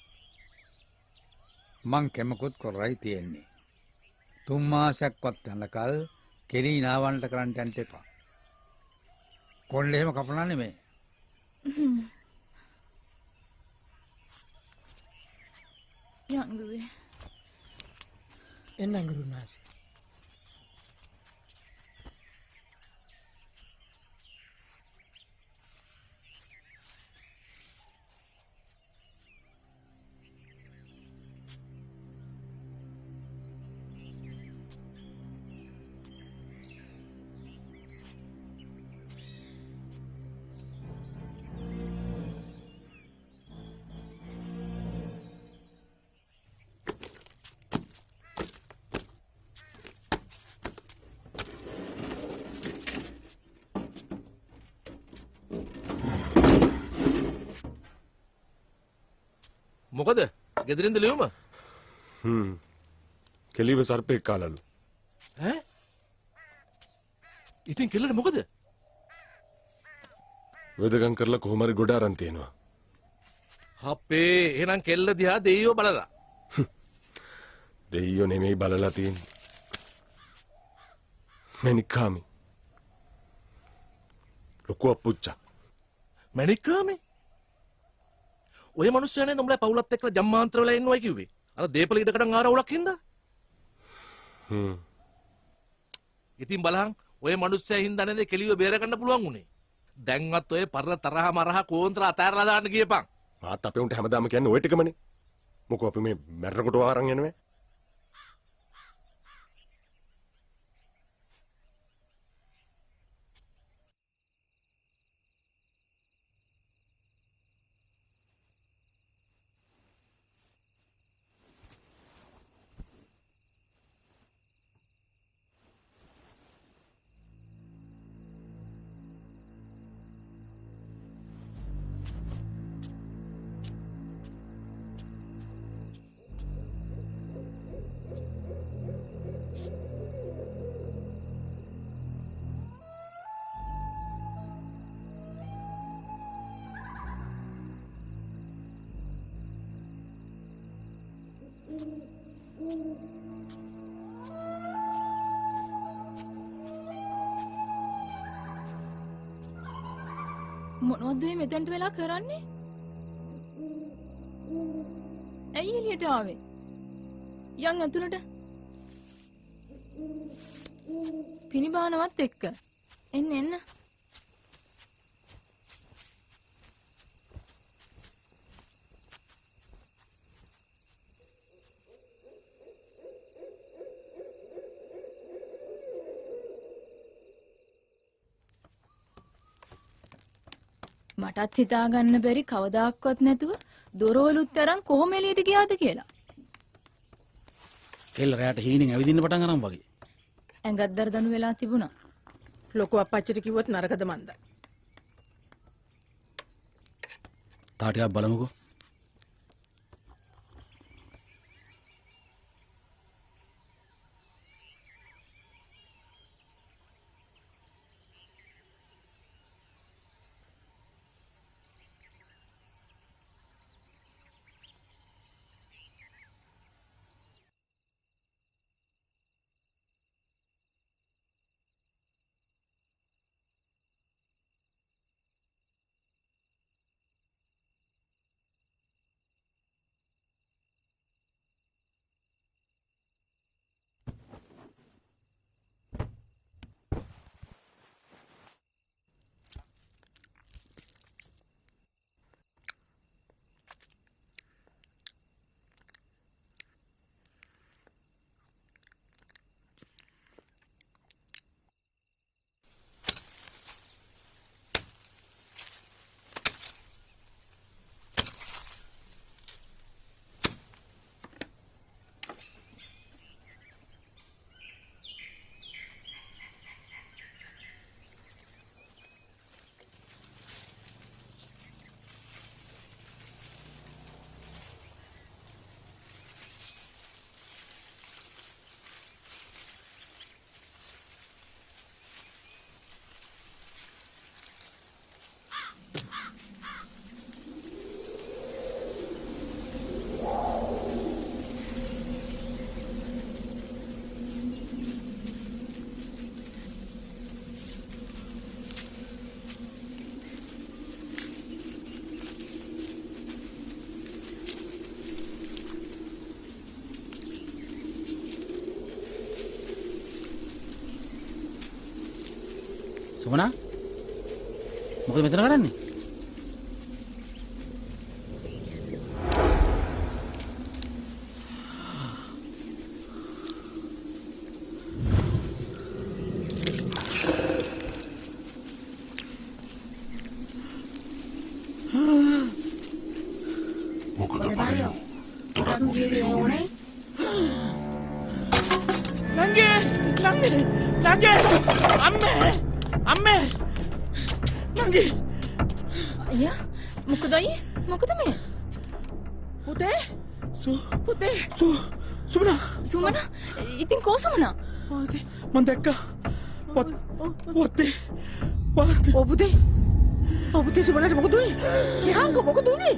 මං කෙමකුත් කරයි තියෙන්නේ. 3 මාසයක්වත් යනකල් කෙලී නාවන්නට කරන්න යන්න එපා. කොල්ල එහෙම කපනා නෙමෙයි. යංගුවේ. එන්න ගුරුනාසි. මොකද ගෙදරින්ද ලියුම? කෙලිව සර්පෙක් කාලලු. ඈ? ඉතින් කෙල්ලට මොකද? වෙදකම් කරලා කොහොම හරි ගොඩ අරන් තියනවා. අපේ එහෙනම් කෙල්ල දිහා දෙයියෝ බලලා. දෙයියෝ නෙමෙයි බලලා තියෙන්නේ. මණිකාමි. ලොකු අප්පුච්චා. මණිකාමි? ඔය මිනිස්සුනේ නුඹලා පවුලත් එක්කලා ජම්මාන්තර වෙලා ඉන්නවයි කිව්වේ. අර දීපල ඉඩකඩම් ආරවුලක් හින්දා. ඉතින් බලහන් ඔය මිනිස්සයා හින්දා නේද කෙලියව බේර ගන්න පුළුවන් උනේ. දැන්වත් ඔය පරණ තරහ මරහ කෝන්තර අතෑරලා දාන්න ගියපන්. ආත් අපේ උන්ට හැමදාම කියන්නේ ඔය ටිකමනේ. මොකෝ අපි මේ මැරෙනකොට ආරන් යන්නේ. මොනවද මේ මෙතෙන්ට වෙලා කරන්නේ? ඇයි එළියට ආවේ? යන් ඇතුළට. පිනිබානවත් එක්ක. එන්න. මටත් හිතා ගන්න බැරි කවදාක්වත් නැතුව දොරවලුත් තරම් කොහොම එළියට ගියාද කියලා. කෙල්ල රැයට හීනෙන් ඇවිදින්න පටන් ගන්න වගේ. ඇඟත් දරදණු වෙලා තිබුණා. ලොකු අප්පච්චිට කිව්වොත් නරකද මන්ද? තාටියක් බලමුකෝ. සුමනා මොකද මෙතන කරන්නේ? මොකද බයෝ? තොරත් ගියේ ඕනේ. නංගි අම්මේ නංගි අයියා මොකද අයියේ මොකද මේ? පුතේ සුමනා ඉතින් කෝ සුමනා? මං දැක්කා වත්තේ ඔව් පුතේ සුමනාට මොකද උනේ? කිහාංග මොකද උනේ?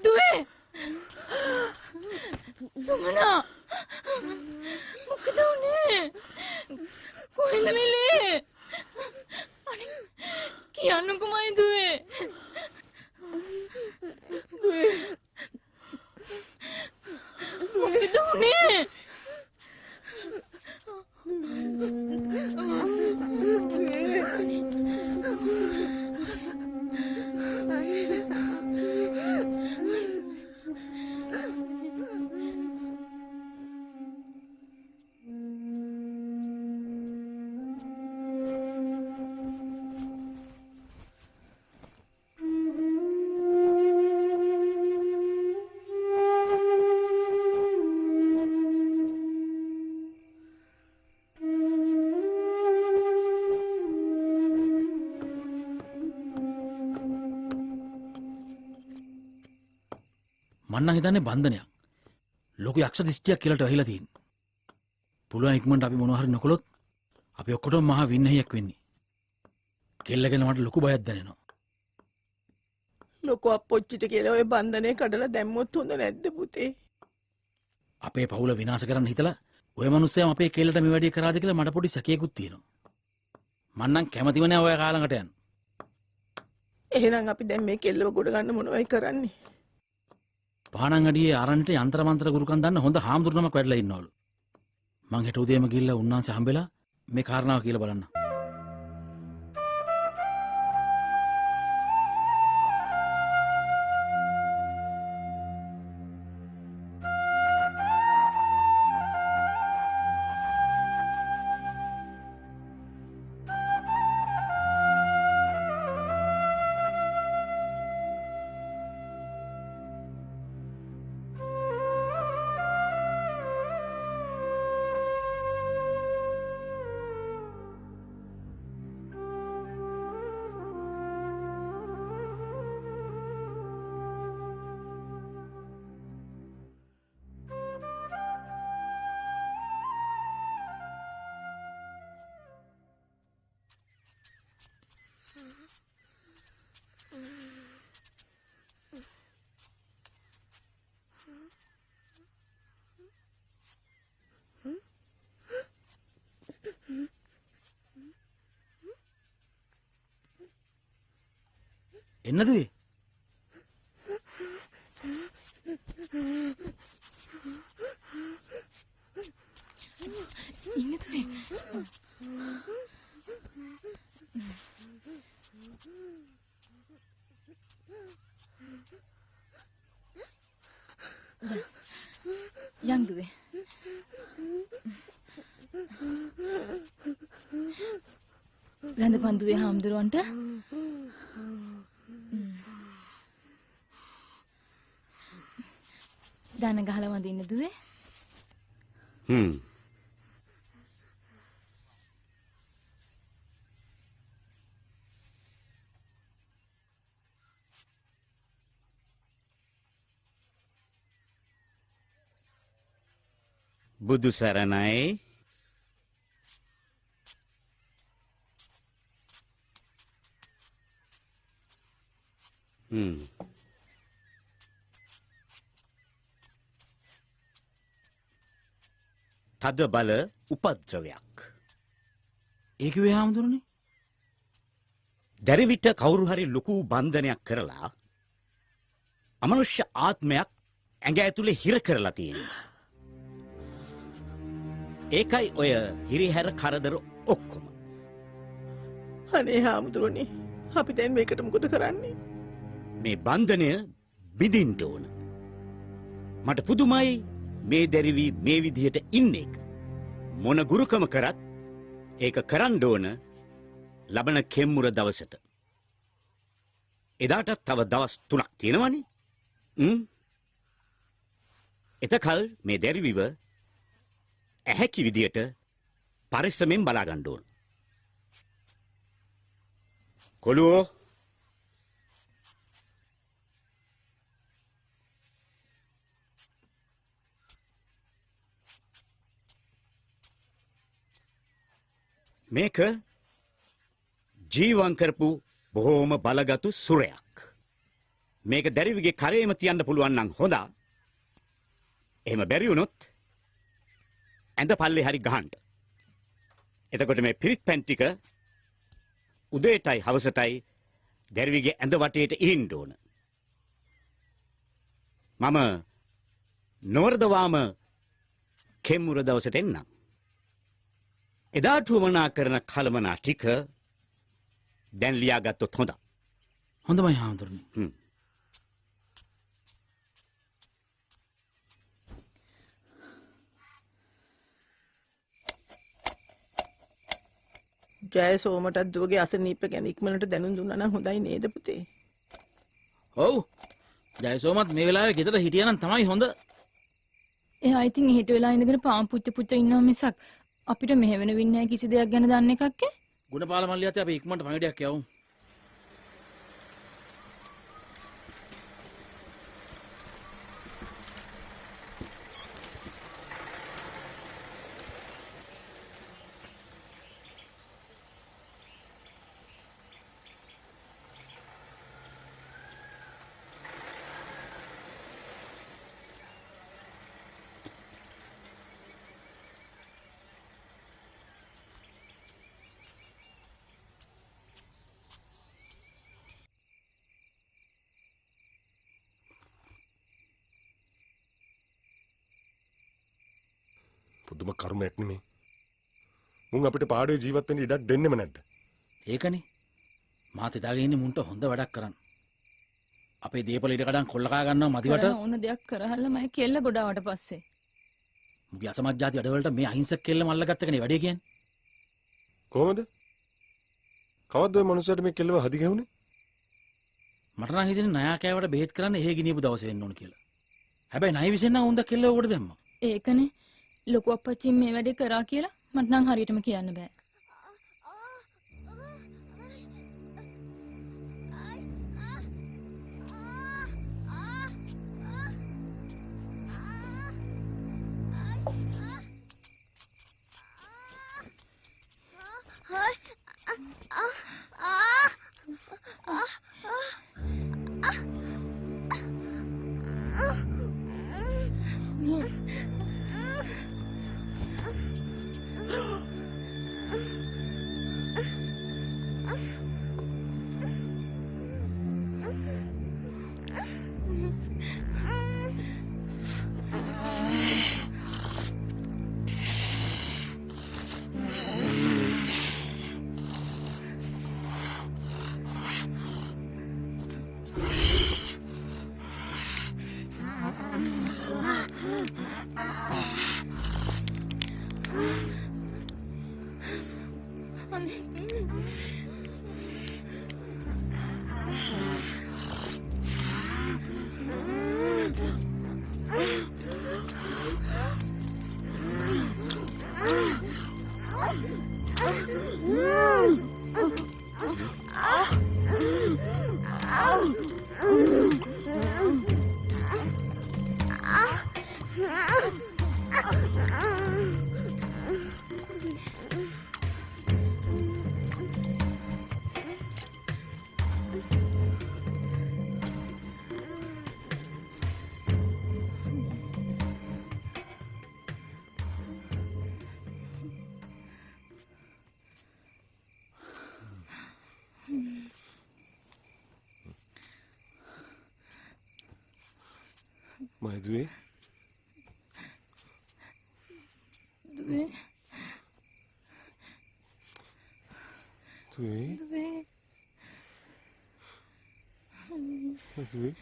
දුවේ සුමනා මොකද උනේ? කොහෙන්ද මෙලේ? අනේ කියන්නකෝ මයි දුවේ. මොකද උනේ? මන්නම් හිතන්නේ බන්ධනයක්. ලොකු යක්ෂ දිස්ත්‍රියක් කියලාට වෙහිලා තියෙන්නේ. පුළුවන් ඉක්මනට අපි මොනවා හරි නොකළොත් අපි ඔක්කොටම මහා වින්නහියක් වෙන්නේ. කෙල්ලගෙන මට ලොකු බයක් දැනෙනවා. ලොකු අප්පොච්චිට කියලා ඔය බන්ධනේ කඩලා දැම්මොත් හොඳ නැද්ද පුතේ? අපේ පවුල විනාශ කරන්න හිතලා ඔය මිනිස්සයම අපේ කෙල්ලට මේ වැඩේ කරාද කියලා මට පොඩි සැකයකුත් තියෙනවා. මන්නම් කැමතිම නෑ ඔය කාලකට යන්න. එහෙනම් අපි දැන් මේ කෙල්ලව ගොඩ ගන්න මොනවයි කරන්නේ? පානංගඩියේ ආරණ්‍යට යంత్ర මන්ත්‍ර ගුරුකම් දන්න හොඳ හාමුදුරුවමක් වැඩලා ඉන්නවලු. මං හෙට උදේම ගිහිල්ලා උන්වහන්සේ හම්බෙලා මේ කාරණාව කියලා බලන්න. එන්න දුවේ. ඉන්න දුවේ. යන් දුවේ. වැඳපන් දුවේ හාමුදුරුවන්ට. දන ගහලා වඳින්න දුවේ. බුදු සරණයි. තද බල උපද්‍රවයක්. ඒක වේ හාමුදුරනේ. දැරිවිට කවුරු හරි ලොකු බන්ධනයක් කරලා අමනුෂ්‍ය ආත්මයක් ඇඟ ඇතුලේ හිර කරලා තියෙනවා. ඒකයි ඔය හිරිහැර කරදර ඔක්කොම. අනේ හාමුදුරනේ අපි දැන් මේකට මොකද කරන්නේ? මේ බන්ධනය බිඳින්න ඕන. මට පුදුමයි මේ දැරිවි මේ විදිහට ඉන්න එක. මොන ගුරුකම කරත් ඒක කරන්න ඕන ලබන කෙම්මුර දවසට. එදාටත් තව දවස් 3ක් තියෙනවනේ. එතකල් මේ දැරිවිව ඇහැකි විදියට පරිස්සමෙන් බලා ගන්න ඕන. කොළුවෝ මේක ජීවන් කරපු බොහෝම බලගතු සුරයක්. මේක දැරිවිගේ කරේම තියන්න පුළුවන් නම් හොඳා. එහෙම බැරි වුණොත් ඇඳ පල්ලේ හරි ගහන්න. එතකොට මේ පිරිත් පැන් ටික උදේටයි හවසටයි දැරිවිගේ ඇඳ වටේට ඉන්න ඕන. මම නොවරදවාම කෙම්මුර දවසට එන්නම්. එදාට වමනා කරන කලමනා ටික දැන් ලියාගත්තොත් හොඳයි. හොඳමයි හාමුදුරනේ. ජය සෝමටත් දුවගේ අසනීප ගැන ඉක්මනට දැනුම් දුන්නා නම් හොඳයි නේද පුතේ? ඔව්. ජයසෝමත් මේ වෙලාවේ ගෙදර හිටියනම් තමයි හොඳ. එයා ඉතින් එහෙට වෙලා ඉඳගෙන පාම් පුච්ච පුච්ච ඉන්නවා මිසක් අපිට මෙහෙ වෙන වින්නේ කිසි දෙයක් ගැන දන්නේ එකක් ඈ. ගුණපාල මල්ලියත් අපි ඉක්මනට පණිවිඩයක් යවමු. පුදුම කර්මයක් නෙමේ. මුන් අපිට පාඩුවේ ජීවත් වෙන්න ඉඩක් දෙන්නෙම නැද්ද? ඒකනේ. මාත් එදාගෙන ඉන්නේ මුන්ට හොඳ වැඩක් කරන්න. අපේ දීපල ඉඩ කඩන් කොල්ල කා ගන්නවා මදිවට. ඕන දෙයක් කරහල්ලා මම කෙල්ල ගොඩාවට පස්සේ. මුගේ අසමත් ಜಾති වැඩවලට මේ අහිංසක කෙල්ල මල්ලගත්ත එකනේ වැඩේ කියන්නේ. කොහොමද? කවද්ද ඔය මනුස්සයාට මේ කෙල්ලව හදි ගැහුනේ? මට නම් හිතෙන්නේ නයා කෑවට බෙහෙත් කරන්න එහෙ ගිනියපු දවසේ වෙන්න ඕන කියලා. හැබැයි නයි විසෙන් නම් උන්ද කෙල්ලව උඩ දැම්මා. ඒකනේ ලොකු අප්පච්චි මේ වැඩේ කරා කියලා මට නම් හරියටම කියන්න බෑ. මයිදුවේ දුවේ දුවේ දුවේ මයිදුවේ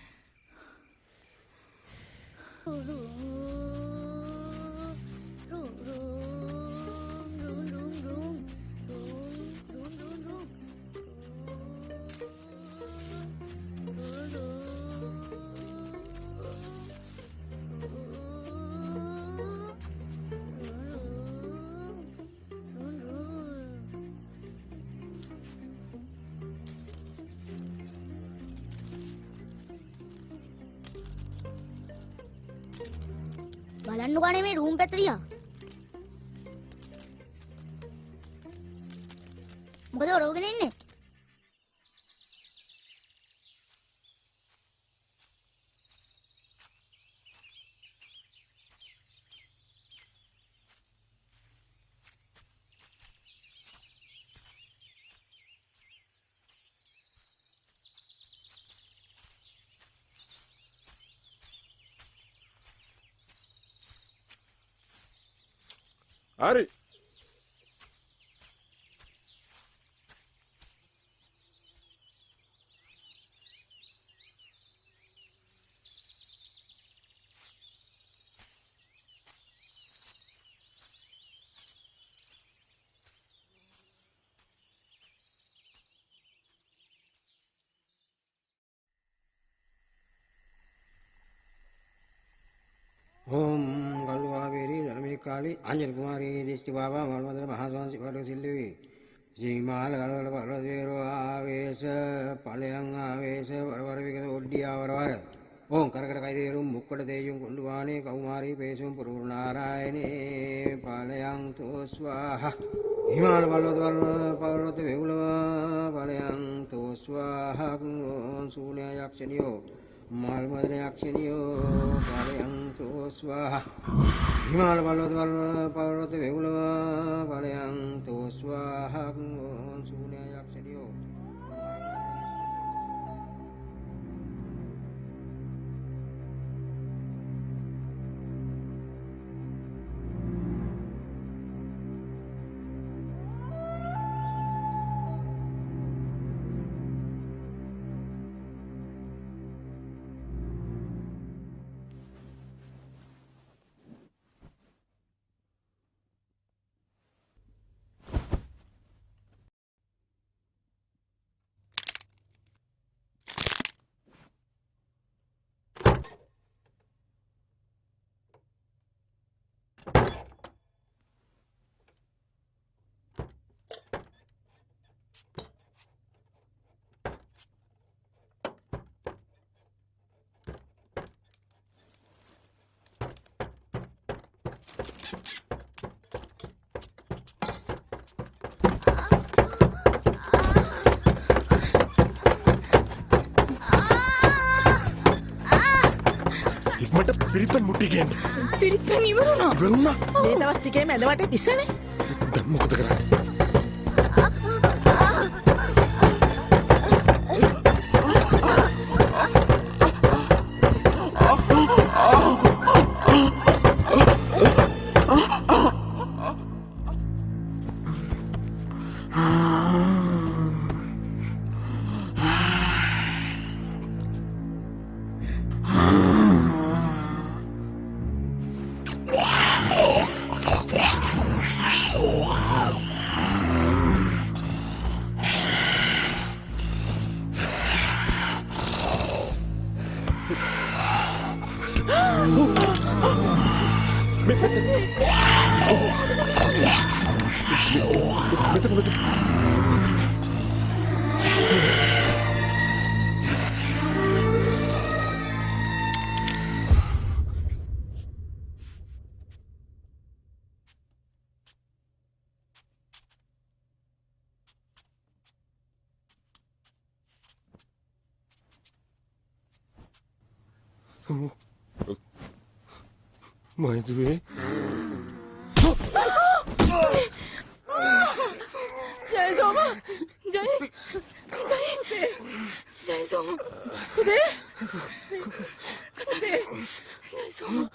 බලන්නු ගානේ මේ රූම් පැත්ත දිහා. මොකද ඔරවගෙන ඉන්නේ? හරි ओम गलुआवेरी धर्मे काली अंजन कुमारी दृष्टि बाबा मलमंदर महास्वामी वर्ग सिल्लवी श्रीमाल गलवल पर्वतेरो आवेश पलयंग आवेश वरवर विगत ओड्डिया वरवर ओम करकट कैरेरुम मुक्कड़ तेजुम कुंडवाणी कौमारी पेशुम पुरुनारायणे पलयंग तो स्वाहा हिमाल पर्वत वेउलव पलयंग तो स्वाहा शून्य यक्षनियो मालमदने अक्षनियो पालयन्तु स्वाहा हिमाल पर्वत वेउलव पालयन्तु स्वाहा शून्य अक्षनियो පිරිපන් මුට්ටි ගේන්න. පිරිපන් ඉවරුණා. ඉවරුණා. මේ දවස් ටිකේ මැද වටේ තිස්සනේ. දැන් මොකද කරන්නේ? මයිදුවේ ජයසෝම ජයසෝම පුතේ ජයසෝම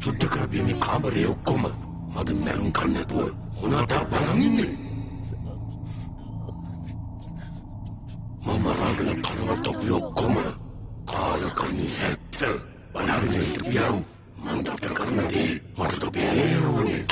සුද්ධ කරපිය මේ කාමරේ ඔක්කොම මගේ මැරුම් කන්න නැතුව මොනවද බලන් ඉන්නේ මම රාගල කනවා තොපි ඔක්කොම කාලකණි හැත්ත බලාගෙන ඉඳපියව මම ඩොක්ටර් කරන දේ මට තොපේ ඕනේ.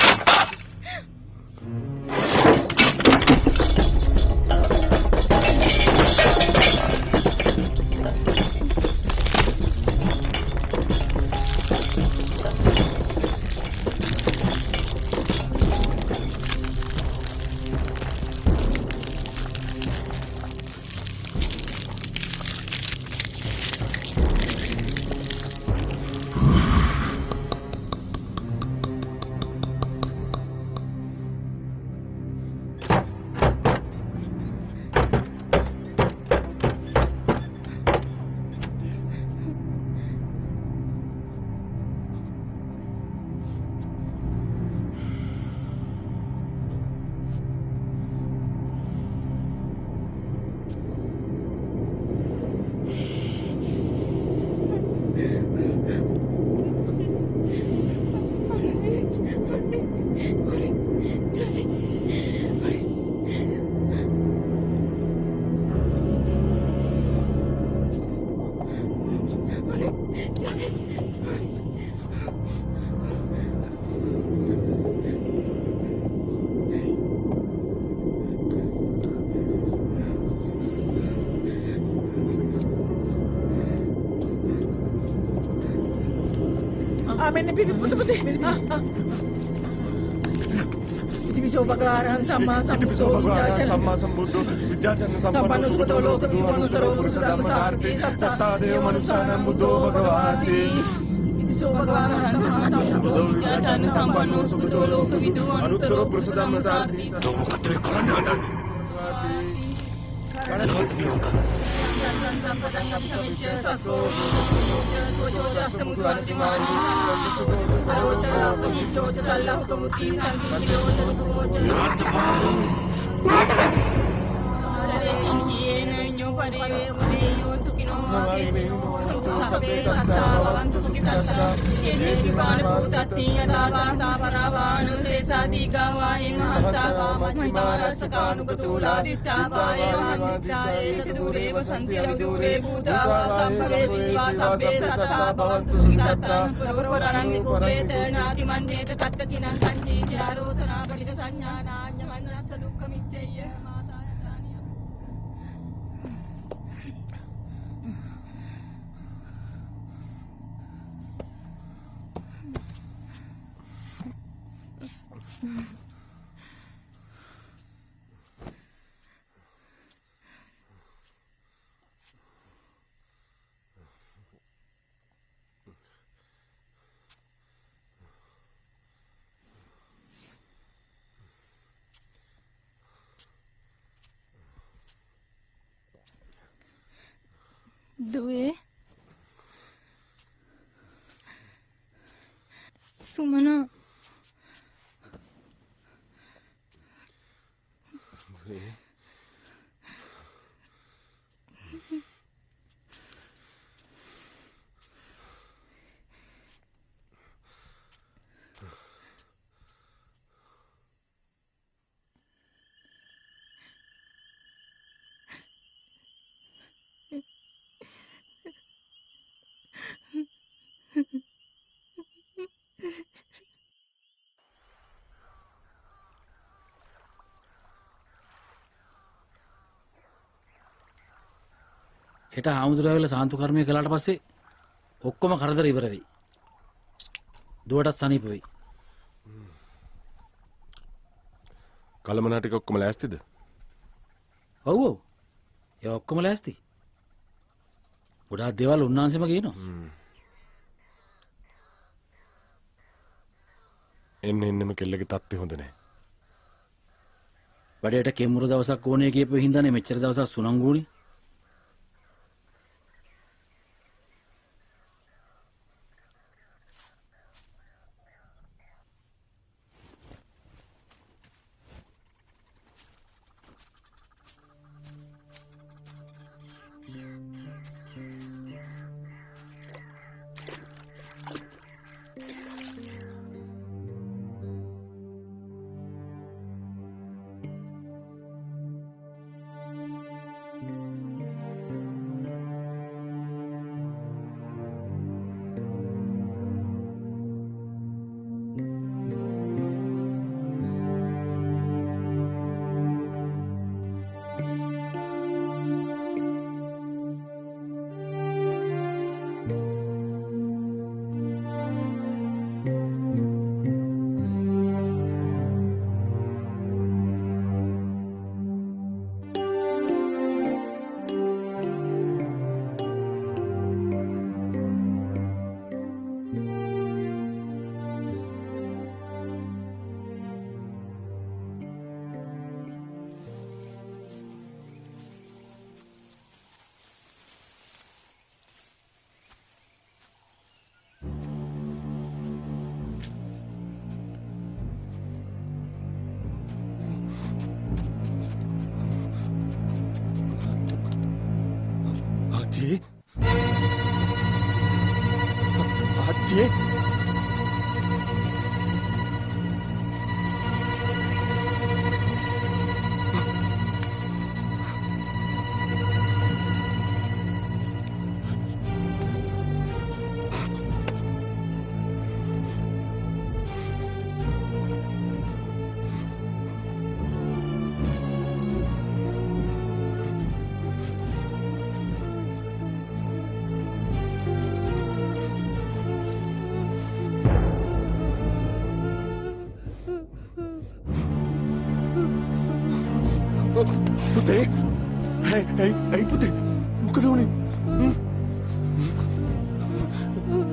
මෙන්න පිරිත් පුත පුතේ. ඉතිවිසෝ භගවාරහං සම්මා සම්බුද්ධෝ විජ්ජාචන සම්පන්නෝ සුගතෝ ලෝක විමුක්තෝ පුරුෂ ධම්ම සාර්ථි සත්තා දේව මනුස්සානම් බුද්ධෝ භගවාති. ඉතිවිසෝ භගවාරහං සම්මා සම්බුද්ධෝ විජ්ජාචන සම්පන්නෝ සුගතෝ ලෝක විමුක්තෝ පුරුෂ ධම්ම සාර්ථි. මොකද කරන්නේ? දුවේ සුමනා හෙට හාමුදුරුවෝ සාන්තු කර්මය කළාට පස්සේ ඔක්කොම කරදර ඉවර වෙයි. දුවටත් සනීප වෙයි. කලමනා ටික ඔක්කොම ලෑස්තිද? ඔව් ඔව්. ඒ ඔක්කොම ලෑස්ති. ගොඩාක් දේවල් උන්නාන්සෙම කියනවා. එන්නෙම කෙල්ලගේ තත්ත්වය හොඳ නැහැ. වැඩේට කෙම්මුර දවසක් ඕනේ කියපු හින්දානේ මෙච්චර දවසක් සුනංගුනේ. අච්චේ අච්චේ පුතේ ඇයි පුතේ මොකද වුනේ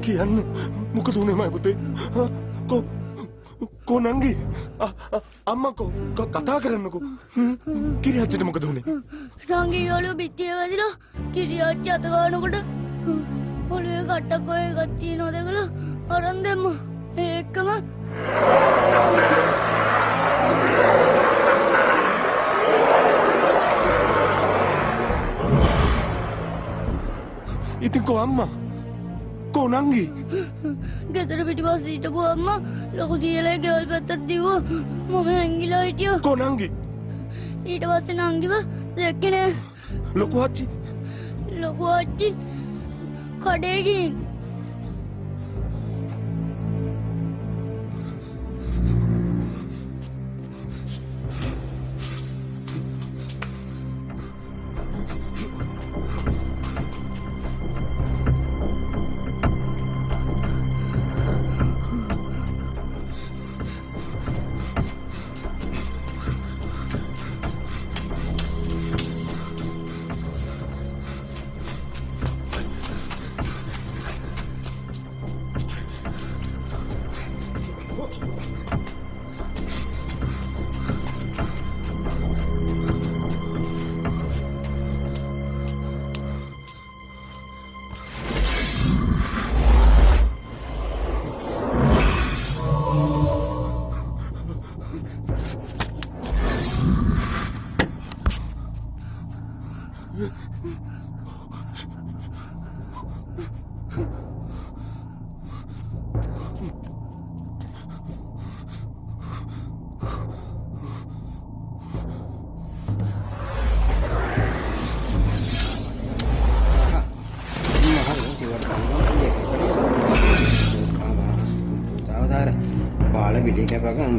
කියන්න මොකද වුනේ මයි පුතේ කෝ නංගි අම්මා කතා කරන්නකෝ කිරියච්චිට මොකද වුනේ නංගි ඔළුව පිටියේ වැදිලා කිරියච්චි අත ගන්නකොට ඔළුවේ කට්ටක් ඔය එකක් තියෙනවා දැකලා අරන් දෙම්ම ඒකම ඉතින් කෝ අම්මා කෝ නංගි ගෙදර පිටිපස්සේ හිටපු අම්මා ලොකු සීයලේ ගෙවල් පැත්තට දිව්වා මම හැංගිලා හිටියා කෝ නංගි ඊට පස්සේ නංගිව දැක්කේ නෑ ලොකු ආච්චි කඩේ ගිහින්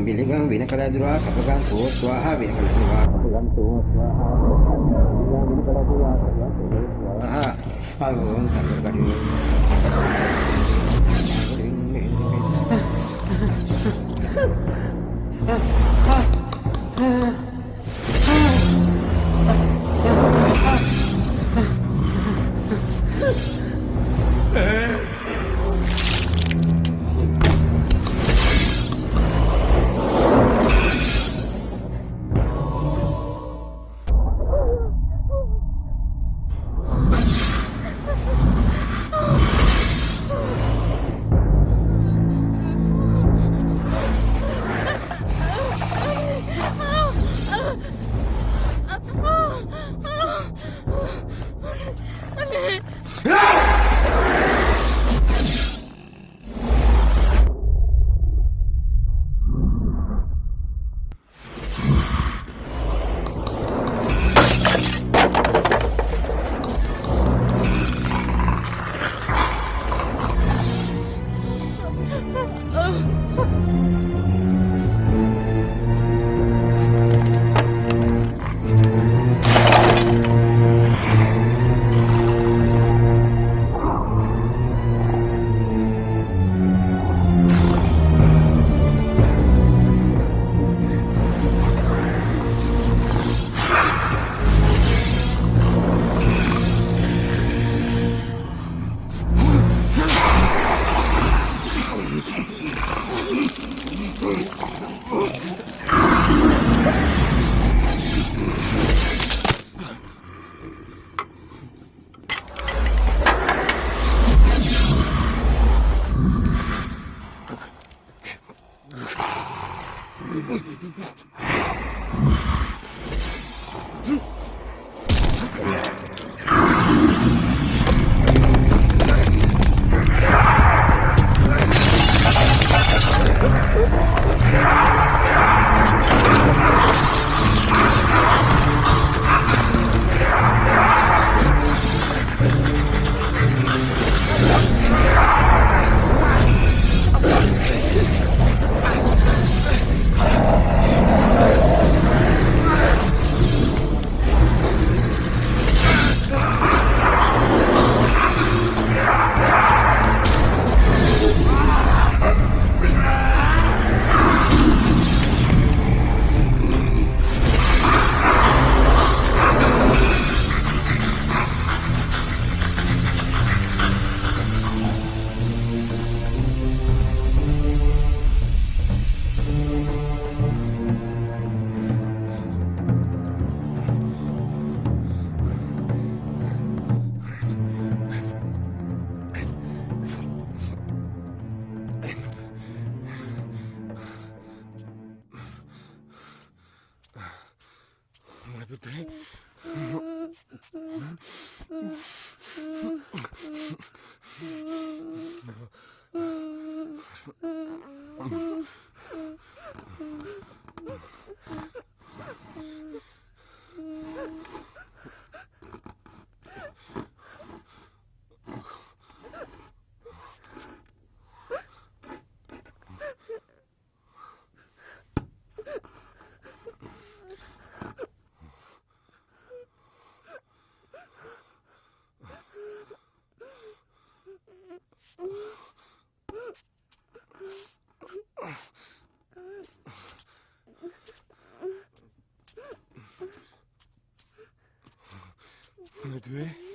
Biligang binakaladura kapagang tuos swaha binakaladura kapagang tuos swaha binakaladura kapagang tuos swaha pagong takagadi පුතේ. Duwe.